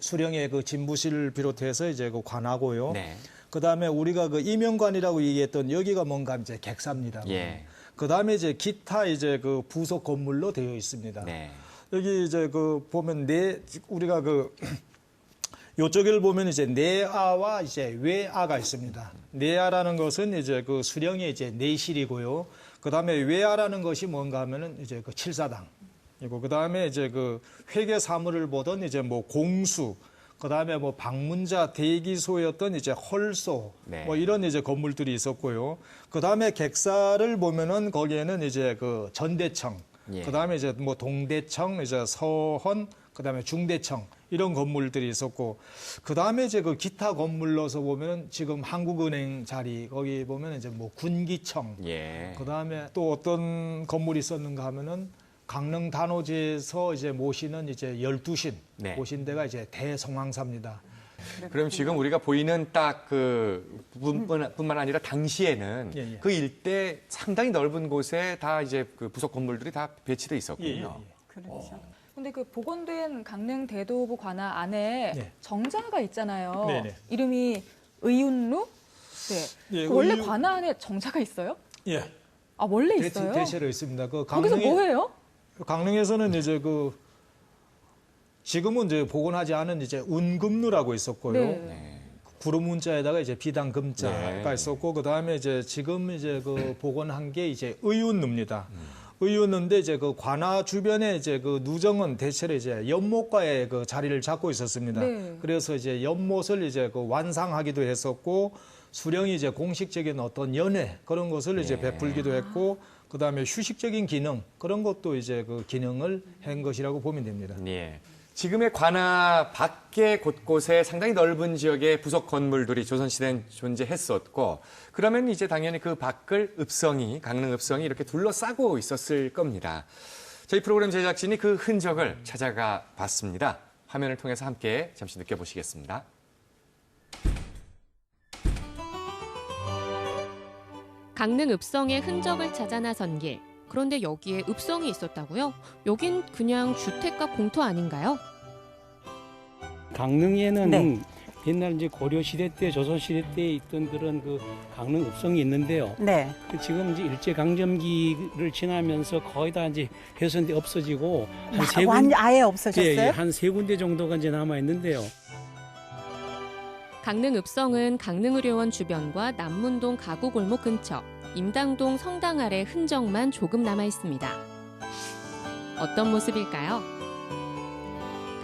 Speaker 6: 수령의 그 진부실을 비롯해서 이제 그 관아고요. 그다음에 우리가 그 임영관이라고 얘기했던 여기가 뭔가 이제 객사입니다. 그다음에 이제 기타 이제 그 부속 건물로 되어 있습니다. 여기 이제 그 보면 우리가 그 요쪽을 보면 이제 내아와 이제 외아가 있습니다. 내아라는 것은 이제 그 수령의 이제 내실이고요. 그다음에 외아라는 것이 뭔가 하면은 이제 그 칠사당. 이고 그다음에 이제 그 회계 사무를 보던 이제 뭐 공수, 그다음에 뭐 방문자 대기소였던 이제 헐소, 뭐 이런 이제 건물들이 있었고요. 그다음에 객사를 보면은 거기에는 이제 그 전대청, 그다음에 이제 뭐 동대청, 이제 서헌, 그다음에 중대청 이런 건물들이 있었고, 그다음에 이제 그 기타 건물로서 보면은 지금 한국은행 자리 거기 보면 이제 뭐 군기청, 그다음에 또 어떤 건물이 있었는가 하면은 강릉 단오지에서 이제 모시는 이제 12신
Speaker 3: 네.
Speaker 6: 모신 데가 이제 대성황사입니다.
Speaker 3: 그럼 지금 우리가 보이는 딱 그 뿐만 아니라 당시에는
Speaker 6: 예, 예.
Speaker 3: 그 일대 상당히 넓은 곳에 다 이제 그 부속 건물들이 다 배치돼 있었군요.
Speaker 5: 그렇죠.
Speaker 4: 근데 그 복원된 강릉 대도호부 관아 안에
Speaker 6: 네.
Speaker 4: 정자가 있잖아요.
Speaker 6: 네네.
Speaker 4: 이름이 의윤루? 네.
Speaker 6: 예,
Speaker 4: 그 원래
Speaker 6: 의윤-
Speaker 4: 관아 안에 정자가 있어요?
Speaker 6: 예.
Speaker 4: 아, 원래 있어요?
Speaker 6: 대체로 있습니다. 그
Speaker 4: 거기서 뭐 해요?
Speaker 6: 강릉에서는 이제 그 지금은 이제 복원하지 않은 이제 운금루라고 있었고요.
Speaker 4: 네.
Speaker 6: 구름 문자에다가 이제 비단 금자가
Speaker 3: 네.
Speaker 6: 있었고 그다음에 이제 지금 이제 그 복원한 게 이제 의윤루입니다. 의윤루인데 이제 그 관아 주변에 이제 그 누정은 대체로 이제 연못가에 그 자리를 잡고 있었습니다.
Speaker 4: 네.
Speaker 6: 그래서 이제 연못을 이제 그 완상하기도 했었고 수령이 이제 공식적인 어떤 연회 그런 것을 이제 베풀기도 했고 그다음에 휴식적인 기능 그런 것도 이제 그 기능을 한 것이라고 보면 됩니다.
Speaker 3: 예. 지금의 관아 밖에 곳곳에 상당히 넓은 지역의 부속 건물들이 조선시대엔 존재했었고 그러면 이제 당연히 그 밖을 강릉 읍성이 이렇게 둘러싸고 있었을 겁니다. 저희 프로그램 제작진이 그 흔적을 찾아가 봤습니다. 화면을 통해서 함께 잠시 느껴보시겠습니다.
Speaker 9: 강릉 읍성의 흔적을 찾아 나선 길. 그런데 여기에 읍성이 있었다고요? 여긴 그냥 주택가 공터 아닌가요?
Speaker 8: 강릉에는
Speaker 5: 네.
Speaker 8: 옛날 이제 고려 시대 때, 조선 시대 때 있던 그런 그 강릉 읍성이 있는데요.
Speaker 5: 네.
Speaker 8: 그 지금 이제 일제 강점기를 지나면서 거의 다 이제 훼손돼 없어지고 한 세 군데
Speaker 5: 아예 없어졌어요?
Speaker 8: 한 세 군데 정도가 이제 남아 있는데요.
Speaker 9: 강릉 읍성은 강릉의료원 주변과 남문동 가구골목 근처, 임당동 성당 아래 흔적만 조금 남아 있습니다. 어떤 모습일까요?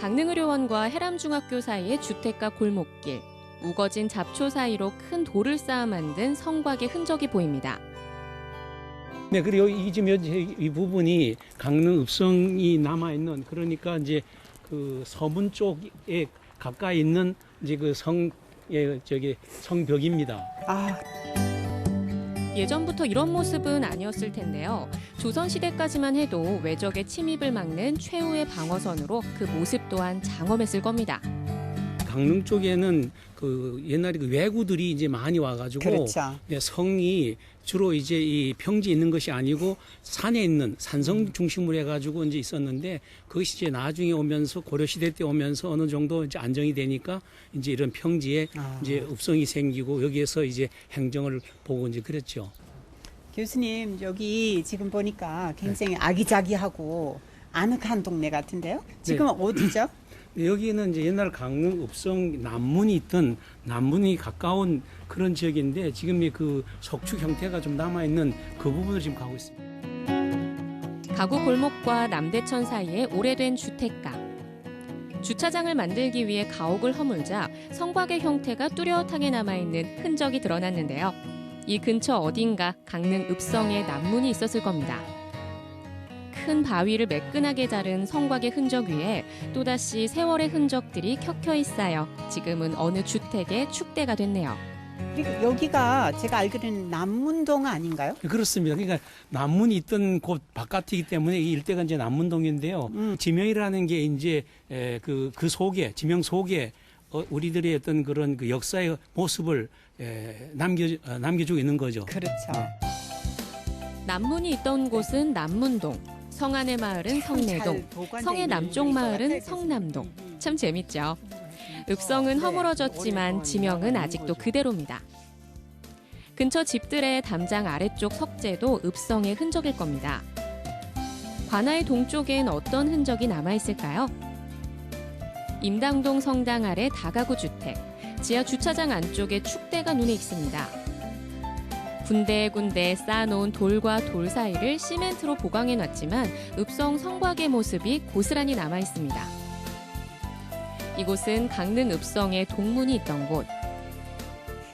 Speaker 9: 강릉의료원과 해람중학교 사이의 주택가 골목길, 우거진 잡초 사이로 큰 돌을 쌓아 만든 성곽의 흔적이 보입니다.
Speaker 8: 네, 그리고 이 지금 이 부분이 강릉 읍성이 남아 있는 그러니까 이제 그 서문 쪽에 가까이 있는 이제 그 성벽입니다.
Speaker 5: 아,
Speaker 9: 예전부터 이런 모습은 아니었을 텐데요. 조선시대까지만 해도 외적의 침입을 막는 최후의 방어선으로 그 모습 또한 장엄했을 겁니다.
Speaker 8: 강릉 쪽에는 그 옛날에 그 왜구들이 이제 많이 와가지고
Speaker 5: 그렇죠.
Speaker 8: 네, 성이 주로 이제 이 평지에 있는 것이 아니고 산에 있는 산성 중심으로 해가지고 이제 있었는데 그것이 이제 나중에 오면서 고려 시대 때 오면서 어느 정도 이제 안정이 되니까 이제 이런 평지에 이제 읍성이 생기고 여기에서 이제 행정을 보고 이제 그랬죠.
Speaker 5: 교수님 여기 지금 보니까 굉장히 아기자기하고 아늑한 동네 같은데요? 지금 어디죠?
Speaker 8: 여기는 이제 옛날 강릉 읍성 남문이 있던 남문이 가까운 그런 지역인데 지금 그 석축 형태가 좀 남아있는 그 부분을 지금 가고 있습니다.
Speaker 9: 가구 골목과 남대천 사이에 오래된 주택가. 주차장을 만들기 위해 가옥을 허물자 성곽의 형태가 뚜렷하게 남아있는 흔적이 드러났는데요. 이 근처 어딘가 강릉 읍성에 남문이 있었을 겁니다. 큰 바위를 매끈하게 자른 성곽의 흔적 위에 또다시 세월의 흔적들이 켜켜이 쌓여 지금은 어느 주택의 축대가 됐네요.
Speaker 5: 그리고 여기가 제가 알기로는 남문동 아닌가요?
Speaker 8: 그렇습니다. 그러니까 남문이 있던 곳 바깥이기 때문에 이 일대가 이제 남문동인데요. 지명이라는 게 이제 그 속에 지명 속에 우리들의 어떤 그런 그 역사의 모습을 남겨주고 있는 거죠.
Speaker 5: 그렇죠.
Speaker 9: 남문이 있던 곳은 남문동, 성안의 마을은 성내동, 성의 남쪽 마을은 성남동. 참 재밌죠? 읍성은 허물어졌지만 지명은 아직도 그대로입니다. 근처 집들의 담장 아래쪽 석재도 읍성의 흔적일 겁니다. 관아의 동쪽엔 어떤 흔적이 남아있을까요? 임당동 성당 아래 다가구 주택, 지하 주차장 안쪽에 축대가 눈에 익습니다. 군데군데 쌓아놓은 돌과 돌 사이를 시멘트로 보강해놨지만 읍성 성곽의 모습이 고스란히 남아있습니다. 이곳은 강릉 읍성의 동문이 있던 곳.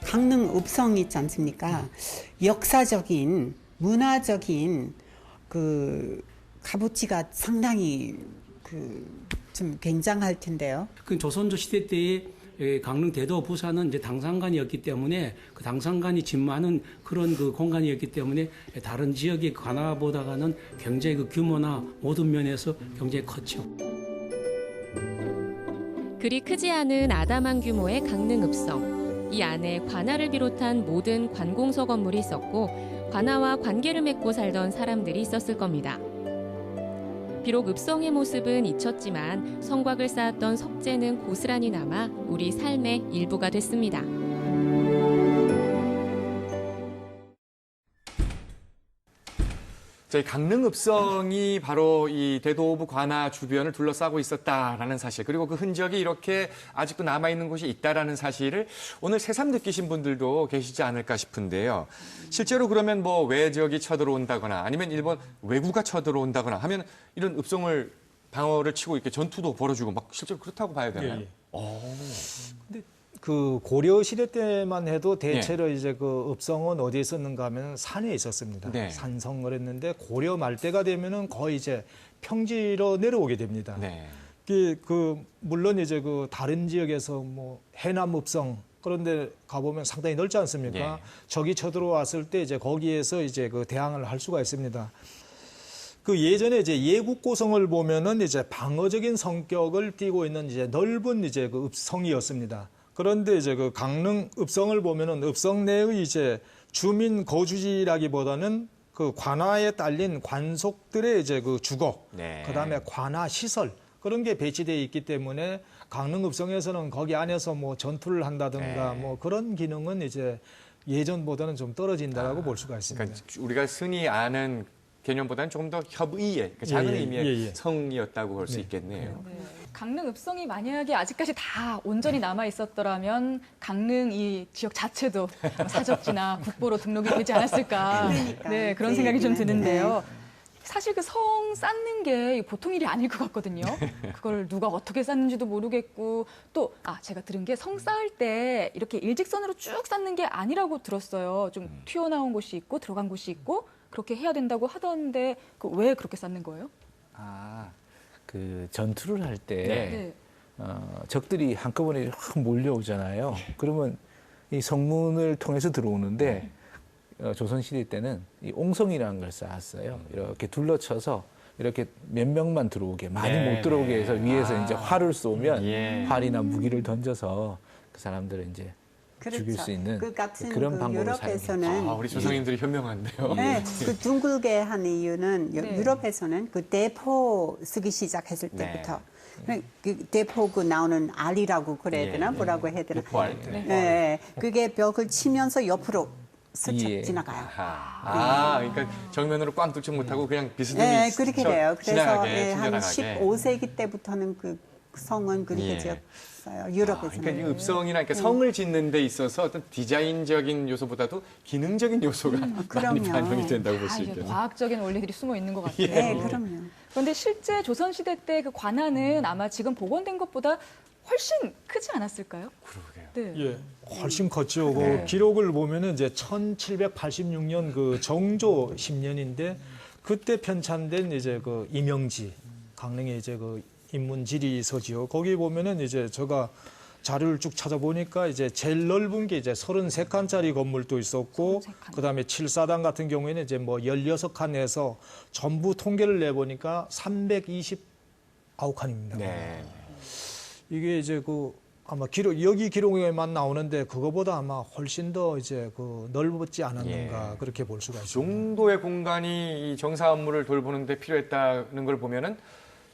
Speaker 5: 강릉 읍성 있지 않습니까? 역사적인, 문화적인 그 값어치가 상당히 좀 굉장할 텐데요.
Speaker 8: 그 조선조 시대 때에 강릉 대도 부산은 이제 당산간이었기 때문에 그 당산간이 진많은 그런 그 공간이었기 때문에 다른 지역의 관아보다가는 굉장히 그 규모나 모든 면에서 굉장히 컸죠.
Speaker 9: 그리 크지 않은 아담한 규모의 강릉읍성. 이 안에 관아를 비롯한 모든 관공서 건물이 있었고 관아와 관계를 맺고 살던 사람들이 있었을 겁니다. 비록 읍성의 모습은 잊혔지만 성곽을 쌓았던 석재는 고스란히 남아 우리 삶의 일부가 됐습니다.
Speaker 3: 저희 강릉읍성이 바로 이 대도호부 관아 주변을 둘러싸고 있었다라는 사실, 그리고 그 흔적이 이렇게 아직도 남아있는 곳이 있다라는 사실을 오늘 새삼 느끼신 분들도 계시지 않을까 싶은데요. 실제로 그러면 뭐 외적이 쳐들어온다거나 아니면 일본 왜구가 쳐들어온다거나 하면 이런 읍성을 방어를 치고 이렇게 전투도 벌어주고 막 실제로 그렇다고 봐야 되나요?
Speaker 6: 예, 예. 근데 그 고려 시대 때만 해도 대체로 이제 그 읍성은 어디에 있었는가 하면 산에 있었습니다.
Speaker 3: 네.
Speaker 6: 산성을 했는데 고려 말대가 되면은 거의 이제 평지로 내려오게 됩니다.
Speaker 3: 네.
Speaker 6: 물론 이제 그 다른 지역에서 뭐 해남 읍성 그런데 가보면 상당히 넓지 않습니까?
Speaker 3: 네.
Speaker 6: 적이 쳐들어왔을 때 이제 거기에서 이제 그 대항을 할 수가 있습니다. 그 예전에 이제 예국고성을 보면은 이제 방어적인 성격을 띠고 있는 이제 넓은 이제 그 읍성이었습니다. 그런데 이제 그 강릉 읍성을 보면은 읍성 내의 이제 주민 거주지라기보다는 그 관아에 딸린 관속들의 이제 그 주거,
Speaker 3: 네.
Speaker 6: 그다음에 관아 시설 그런 게 배치되어 있기 때문에 강릉 읍성에서는 거기 안에서 뭐 전투를 한다든가 뭐 그런 기능은 이제 예전보다는 좀 떨어진다라고 볼 수가 있습니다.
Speaker 3: 그러니까 우리가 흔히 아는 개념보다는 조금 더 협의의 작은 의미의 성이었다고 볼 수 있겠네요.
Speaker 4: 네. 강릉 읍성이 만약에 아직까지 다 온전히 남아 있었더라면 강릉 이 지역 자체도 사적지나 국보로 등록이 되지 않았을까.
Speaker 5: 그러니까.
Speaker 4: 네, 그런 생각이 좀 드는데요. 사실 그 성 쌓는 게 보통 일이 아닐 것 같거든요. 그걸 누가 어떻게 쌓는지도 모르겠고 또 제가 들은 게 성 쌓을 때 이렇게 일직선으로 쭉 쌓는 게 아니라고 들었어요. 좀 튀어나온 곳이 있고 들어간 곳이 있고 그렇게 해야 된다고 하던데 왜 그렇게 쌓는 거예요?
Speaker 7: 그 전투를 할 때
Speaker 4: 네.
Speaker 7: 적들이 한꺼번에 확 몰려오잖아요. 그러면 이 성문을 통해서 들어오는데 조선시대 때는 이 옹성이라는 걸 쌓았어요. 이렇게 둘러쳐서 이렇게 몇 명만 들어오게, 많이 못 들어오게 해서 위에서 이제 활을 쏘면 활이나 무기를 던져서 그 사람들을 이제 죽일 수 있는
Speaker 5: 그 같은
Speaker 7: 그런
Speaker 5: 그
Speaker 7: 방법을
Speaker 5: 유럽에서는
Speaker 3: 우리 조상님들이 현명한데요.
Speaker 5: 네, 그 둥글게 한 이유는 유럽에서는 그 대포 쓰기 시작했을 때부터 그 대포 그 나오는 알이라고 그래야 되나 뭐라고 해야 되나?
Speaker 3: 대포알.
Speaker 5: 네, 그게 벽을 치면서 옆으로 스쳐 지나가요.
Speaker 3: 그러니까 정면으로 꽝 뚫지 못하고 그냥 비스듬히
Speaker 5: 네, 그렇게 돼요. 그래서
Speaker 3: 지나가게,
Speaker 5: 한
Speaker 3: 튕겨나가게.
Speaker 5: 15세기 때부터는 그 성은 그렇게 지었어요. 유럽에서는.
Speaker 3: 그러니까 이 읍성이나 성을 짓는 데 있어서 어떤 디자인적인 요소보다도 기능적인 요소가 많이 반영이 된다고 볼 수 있겠네요.
Speaker 4: 과학적인 원리들이 숨어 있는 것 같아요.
Speaker 5: 네, 그럼요.
Speaker 4: 그런데 실제 조선시대 때 그 관아는 아마 지금 복원된 것보다 훨씬 크지 않았을까요?
Speaker 3: 그러게요.
Speaker 4: 네.
Speaker 6: 예, 훨씬 컸죠. 그 기록을 보면은 이제 1786년 그 정조 10년인데 그때 편찬된 이제 그 이명지 강릉에 이제 그 인문지리 서지요. 거기 보면은 이제 제가 자료를 쭉 찾아보니까 이제 제일 넓은 게 이제 33칸짜리 건물도 있었고, 그다음에 7사당 같은 경우에는 이제 뭐 16칸에서 전부 통계를 내보니까 329칸입니다.
Speaker 3: 네.
Speaker 6: 이게 이제 그 아마 여기 기록에만 나오는데 그거보다 아마 훨씬 더 이제 그 넓었지 않았는가 그렇게 볼 수가 있습니다.
Speaker 3: 정도의 공간이 이 정사 업무를 돌보는데 필요했다는 걸 보면은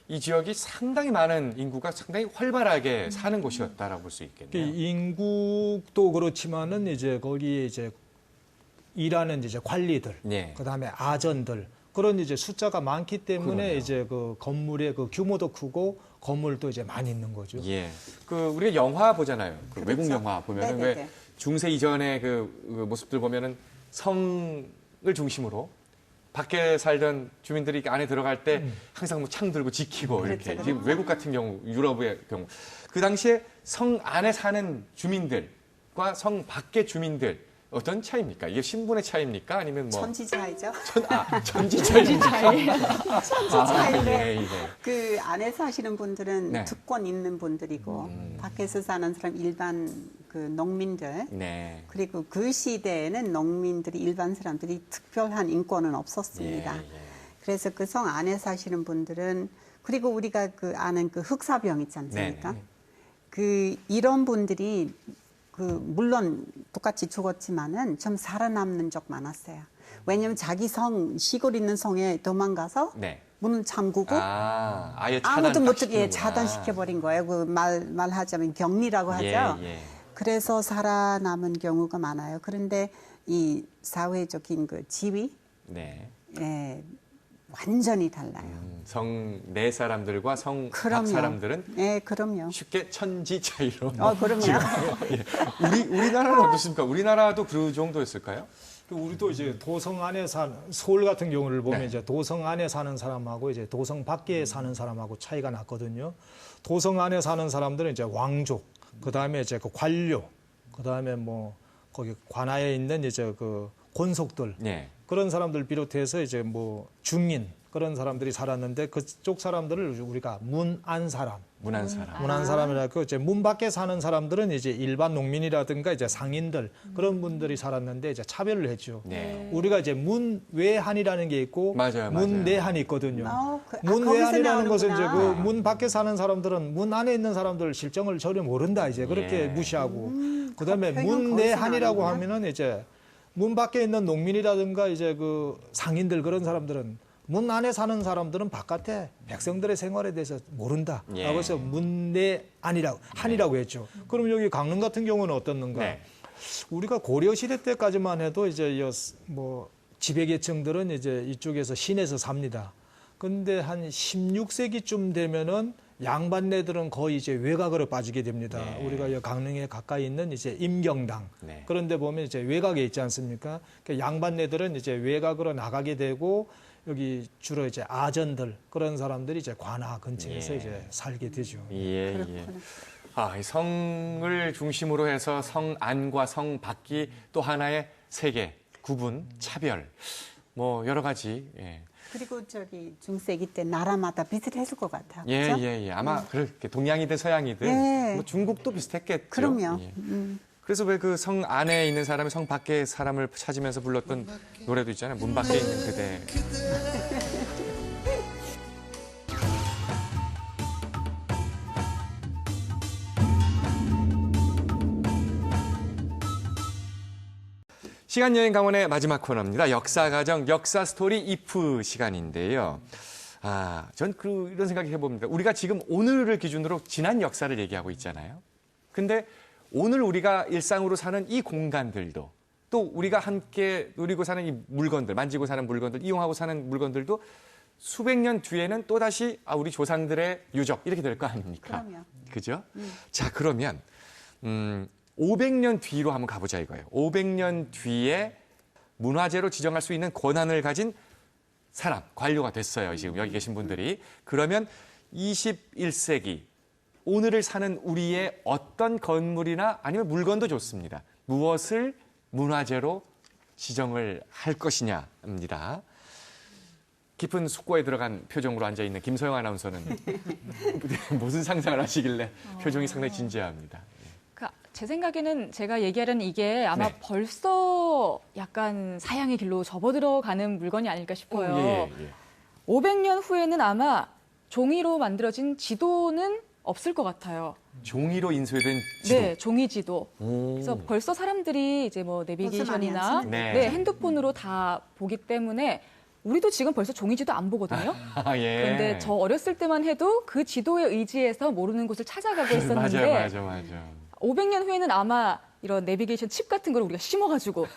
Speaker 3: 이 지역이 상당히 많은 인구가 상당히 활발하게 사는 곳이었다라고 볼 수 있겠네요.
Speaker 6: 인구도 그렇지만은 이제 거기에 이제 일하는 이제 관리들, 그다음에 아전들 그런 이제 숫자가 많기 때문에
Speaker 3: 그러네요.
Speaker 6: 이제 그 건물의 그 규모도 크고 건물도 이제 많이 있는 거죠.
Speaker 3: 그 우리가 영화 보잖아요. 그 외국 영화 보면은
Speaker 5: 네네네.
Speaker 3: 왜 중세 이전의 그 모습들 보면은 성을 중심으로 밖에 살던 주민들이 안에 들어갈 때 항상 뭐 창 들고 지키고 이렇게. 지금 외국 같은 경우, 유럽의 경우. 그 당시에 성 안에 사는 주민들과 성 밖의 주민들 어떤 차이입니까? 이게 신분의 차이입니까? 아니면 뭐
Speaker 5: 천지 차이죠.
Speaker 3: 천지 차이입니까?
Speaker 5: 천지 차이인데
Speaker 3: 예, 예.
Speaker 5: 그 안에 사시는 분들은
Speaker 3: 네.
Speaker 5: 특권 있는 분들이고 밖에서 사는 사람 일반 그 농민들
Speaker 3: 네.
Speaker 5: 그리고 그 시대에는 농민들이 일반 사람들이 특별한 인권은 없었습니다.
Speaker 3: 예.
Speaker 5: 그래서 그 성 안에 사시는 분들은 그리고 우리가 그 아는 그 흑사병 있지 않습니까?
Speaker 3: 네네.
Speaker 5: 그 이런 분들이 그 물론 똑같이 죽었지만은 좀 살아남는 적 많았어요. 왜냐하면 자기 성 시골 있는 성에 도망가서
Speaker 3: 네.
Speaker 5: 문을 잠그고
Speaker 3: 아예
Speaker 5: 아무도 못 듣게
Speaker 3: 차단시키는구나.
Speaker 5: 차단시켜 버린 거예요. 그 말하자면 격리라고 하죠.
Speaker 3: 예.
Speaker 5: 그래서 살아남은 경우가 많아요. 그런데 이 사회적인 그 지위,
Speaker 3: 네.
Speaker 5: 예, 완전히 달라요.
Speaker 3: 성 내 사람들과 성 밖
Speaker 5: 그럼요.
Speaker 3: 사람들은
Speaker 5: 네, 그럼요.
Speaker 3: 쉽게 천지 차이로.
Speaker 5: 그럼요.
Speaker 3: 예. 우리나라는 어떻습니까? 우리나라도 그 정도였을까요?
Speaker 6: 우리도 이제 도성 안에 사는 서울 같은 경우를 보면
Speaker 3: 네.
Speaker 6: 이제 도성 안에 사는 사람하고 이제 도성 밖에 사는 사람하고 차이가 났거든요. 도성 안에 사는 사람들은 이제 왕족, 그 다음에 이제 그 관료, 그 다음에 뭐 거기 관하에 있는 이제 그 권속들
Speaker 3: 네.
Speaker 6: 그런 사람들 비롯해서 이제 뭐 중인 그런 사람들이 살았는데 그쪽 사람들을 우리가 문안 사람.
Speaker 3: 문안 사람.
Speaker 6: 문안 사람이라고 이제 문 밖에 사는 사람들은 이제 일반 농민이라든가 이제 상인들 그런 분들이 살았는데 이제 차별을 했죠.
Speaker 3: 네.
Speaker 6: 우리가 이제 문외한이라는 게 있고
Speaker 3: 맞아요.
Speaker 6: 문내한이 있거든요.
Speaker 5: 거기서
Speaker 6: 문외한이라는 것은 이제
Speaker 5: 나오는구나.
Speaker 6: 그 문 밖에 사는 사람들은 문 안에 있는 사람들 실정을 전혀 모른다 이제 그렇게
Speaker 3: 예.
Speaker 6: 무시하고 그다음에
Speaker 5: 표현 거기서
Speaker 6: 문내한이라고
Speaker 5: 나오는구나.
Speaker 6: 하면은 이제 문 밖에 있는 농민이라든가 이제 그 상인들 그런 사람들은 문 안에 사는 사람들은 바깥에 백성들의 생활에 대해서 모른다.
Speaker 3: 예.
Speaker 6: 라고 해서 문내한이라고 한이라고 했죠. 그럼 여기 강릉 같은 경우는 어떻는가?
Speaker 3: 네.
Speaker 6: 우리가 고려 시대 때까지만 해도 이제 뭐 지배계층들은 이제 이쪽에서 시내에서 삽니다. 근데 한 16세기쯤 되면은 양반네들은 거의 이제 외곽으로 빠지게 됩니다.
Speaker 3: 네.
Speaker 6: 우리가 이 강릉에 가까이 있는 이제 임경당
Speaker 3: 네.
Speaker 6: 그런데 보면 이제 외곽에 있지 않습니까? 그 양반네들은 이제 외곽으로 나가게 되고 여기 주로 이제 아전들 그런 사람들이 이제 관아 근처에서
Speaker 3: 예.
Speaker 6: 이제 살게 되죠.
Speaker 3: 예. 이 성을 중심으로 해서 성 안과 성 밖이 또 하나의 세계, 구분, 차별, 뭐 여러 가지. 예.
Speaker 5: 그리고 저기 중세기 때 나라마다 비슷했을 것 같아요.
Speaker 3: 예,
Speaker 5: 그렇죠?
Speaker 3: 예, 예. 아마 그렇게 동양이든 서양이든
Speaker 5: 예.
Speaker 3: 뭐 중국도 비슷했겠죠.
Speaker 5: 그럼요.
Speaker 3: 예. 그래서 왜 그 성 안에 있는 사람이 성 밖의 사람을 찾으면서 불렀던 노래도 있잖아요. 문 밖에 있는 그대. 시간여행 강원의 마지막 코너입니다. 역사가정, 역사 스토리 이프 시간인데요. 전 이런 생각을 해봅니다. 우리가 지금 오늘을 기준으로 지난 역사를 얘기하고 있잖아요. 근데 오늘 우리가 일상으로 사는 이 공간들도 또 우리가 함께 누리고 사는 이 물건들, 만지고 사는 물건들, 이용하고 사는 물건들도 수백 년 뒤에는 또다시 우리 조상들의 유적 이렇게 될 거 아닙니까?
Speaker 5: 그럼요.
Speaker 3: 그죠? 자, 그러면 500년 뒤로 한번 가보자 이거예요. 500년 뒤에 문화재로 지정할 수 있는 권한을 가진 사람, 관료가 됐어요. 지금 여기 계신 분들이. 그러면 21세기 오늘을 사는 우리의 어떤 건물이나 아니면 물건도 좋습니다. 무엇을 문화재로 지정을 할 것이냐입니다. 깊은 숙고에 들어간 표정으로 앉아있는 김소영 아나운서는 무슨 상상을 하시길래 표정이 상당히 진지합니다.
Speaker 4: 제 생각에는 제가 얘기하려는 이게 아마
Speaker 3: 네.
Speaker 4: 벌써 약간 사양의 길로 접어들어가는 물건이 아닐까 싶어요.
Speaker 3: 예.
Speaker 4: 500년 후에는 아마 종이로 만들어진 지도는 없을 것 같아요.
Speaker 3: 종이로 인쇄된 지도.
Speaker 4: 네, 종이 지도.
Speaker 3: 오.
Speaker 4: 그래서 벌써 사람들이 이제 뭐 내비게이션이나
Speaker 5: 벌써 많이
Speaker 3: 네.
Speaker 4: 핸드폰으로 다 보기 때문에 우리도 지금 벌써 종이 지도 안 보거든요.
Speaker 3: 예.
Speaker 4: 그런데 저 어렸을 때만 해도 그 지도에 의지해서 모르는 곳을 찾아가고 있었는데
Speaker 3: 맞아.
Speaker 4: 500년 후에는 아마 이런 내비게이션 칩 같은 걸 우리가 심어가지고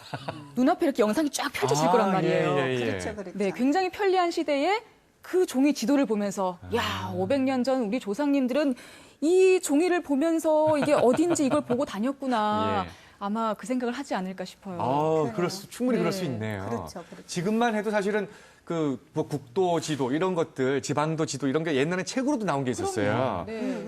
Speaker 4: 눈앞에 이렇게 영상이 쫙 펼쳐질 거란 말이에요.
Speaker 5: 그렇죠, 그렇죠.
Speaker 4: 네, 굉장히 편리한 시대에 그 종이 지도를 보면서 야, 500년 전 우리 조상님들은 이 종이를 보면서 이게 어딘지 이걸 보고 다녔구나. 아마 그 생각을 하지 않을까 싶어요.
Speaker 3: 충분히
Speaker 4: 네.
Speaker 3: 그럴 수 있네요.
Speaker 5: 그렇죠.
Speaker 3: 지금만 해도 사실은 뭐 국도 지도 이런 것들, 지방도 지도 이런 게 옛날에 책으로도 나온 게 있었어요.
Speaker 4: 네.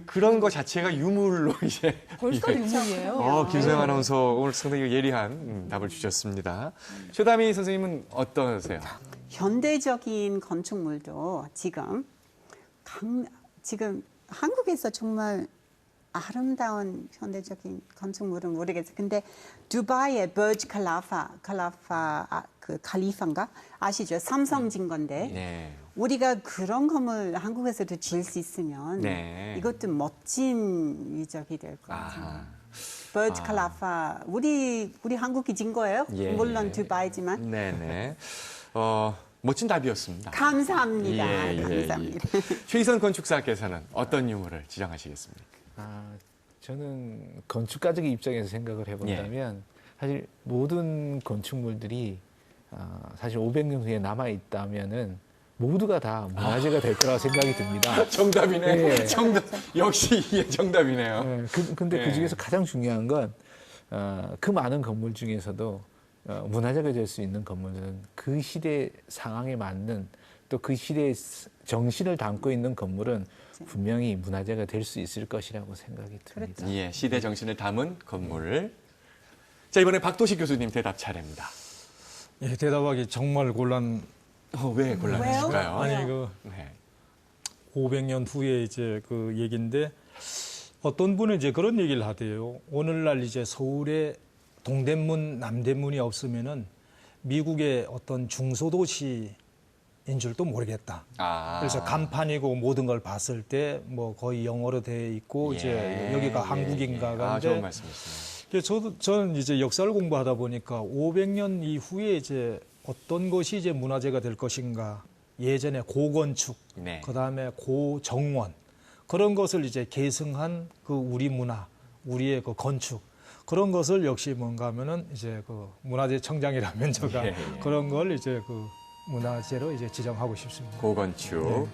Speaker 3: 그런 거 자체가 유물로 이제.
Speaker 4: 벌써 유물이에요.
Speaker 3: 김소영 아나운서 오늘 상당히 예리한 답을 주셨습니다. 최다미 선생님은 어떠세요?
Speaker 5: 현대적인 건축물도 지금 한국에서 정말 아름다운 현대적인 건축물은 모르겠어요. 근데 두바이의 버즈 칼리파인가 아시죠? 삼성진 건데
Speaker 3: 네.
Speaker 5: 우리가 그런 건물 한국에서도 지을 수 있으면
Speaker 3: 네.
Speaker 5: 이것도 멋진 유적이 될 것 같아요. 버즈 칼리파 우리 한국이 진 거예요?
Speaker 3: 예.
Speaker 5: 물론 두바이지만.
Speaker 3: 네네. 멋진 답이었습니다.
Speaker 5: 감사합니다.
Speaker 3: 감사합니다. 최희선 건축사께서는 어떤 유물을 지정하시겠습니까?
Speaker 7: 저는 건축가적인 입장에서 생각을 해본다면 사실 모든 건축물들이 사실 500년 후에 남아 있다면은 모두가 다 문화재가 될 거라고 생각이 듭니다.
Speaker 3: 정답이네.
Speaker 7: 네.
Speaker 3: 정답. 역시 이게 정답이네요.
Speaker 7: 네. 근데 그 중에서 가장 중요한 건 그 많은 건물 중에서도 문화재가 될 수 있는 건물들은 그 시대 상황에 맞는 또 그 시대의 정신을 담고 있는 건물은 분명히 문화재가 될 수 있을 것이라고 생각이 듭니다.
Speaker 3: 예, 시대 정신을 담은 건물. 자, 이번에 박도식 교수님 대답 차례입니다.
Speaker 6: 예, 대답하기 정말
Speaker 3: 왜 곤란하실까요?
Speaker 6: 아니
Speaker 3: 네.
Speaker 6: 500년 후에 이제 그 얘기인데 어떤 분은 이제 그런 얘기를 하대요. 오늘날 이제 서울에 동대문, 남대문이 없으면은 미국의 어떤 중소도시인 줄도 모르겠다. 그래서 간판이고 모든 걸 봤을 때 뭐 거의 영어로 되어 있고 이제 여기가 한국인가가
Speaker 3: 좋은 말씀이시네요.
Speaker 6: 저는 이제 역사를 공부하다 보니까 500년 이후에 이제 어떤 것이 이제 문화재가 될 것인가. 예전에 고건축, 그다음에 고정원 그런 것을 이제 계승한 그 우리 문화, 우리의 그 건축 그런 것을 역시 뭔가 하면은 이제 그 문화재 청장이라면 제가 그런 걸 이제 그 문화재로 이제 지정하고 싶습니다.
Speaker 3: 고건축.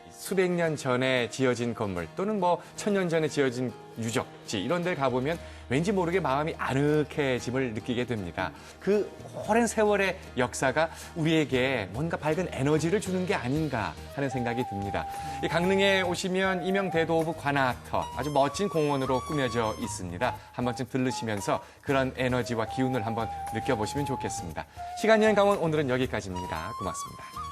Speaker 3: 수백 년 전에 지어진 건물 또는 뭐 천년 전에 지어진 유적지 이런 데 가보면 왠지 모르게 마음이 아늑해짐을 느끼게 됩니다. 그 오랜 세월의 역사가 우리에게 뭔가 밝은 에너지를 주는 게 아닌가 하는 생각이 듭니다. 이 강릉에 오시면 이명대도호부 관아터 아주 멋진 공원으로 꾸며져 있습니다. 한 번쯤 들르시면서 그런 에너지와 기운을 한번 느껴보시면 좋겠습니다. 시간여행 강원 오늘은 여기까지입니다. 고맙습니다.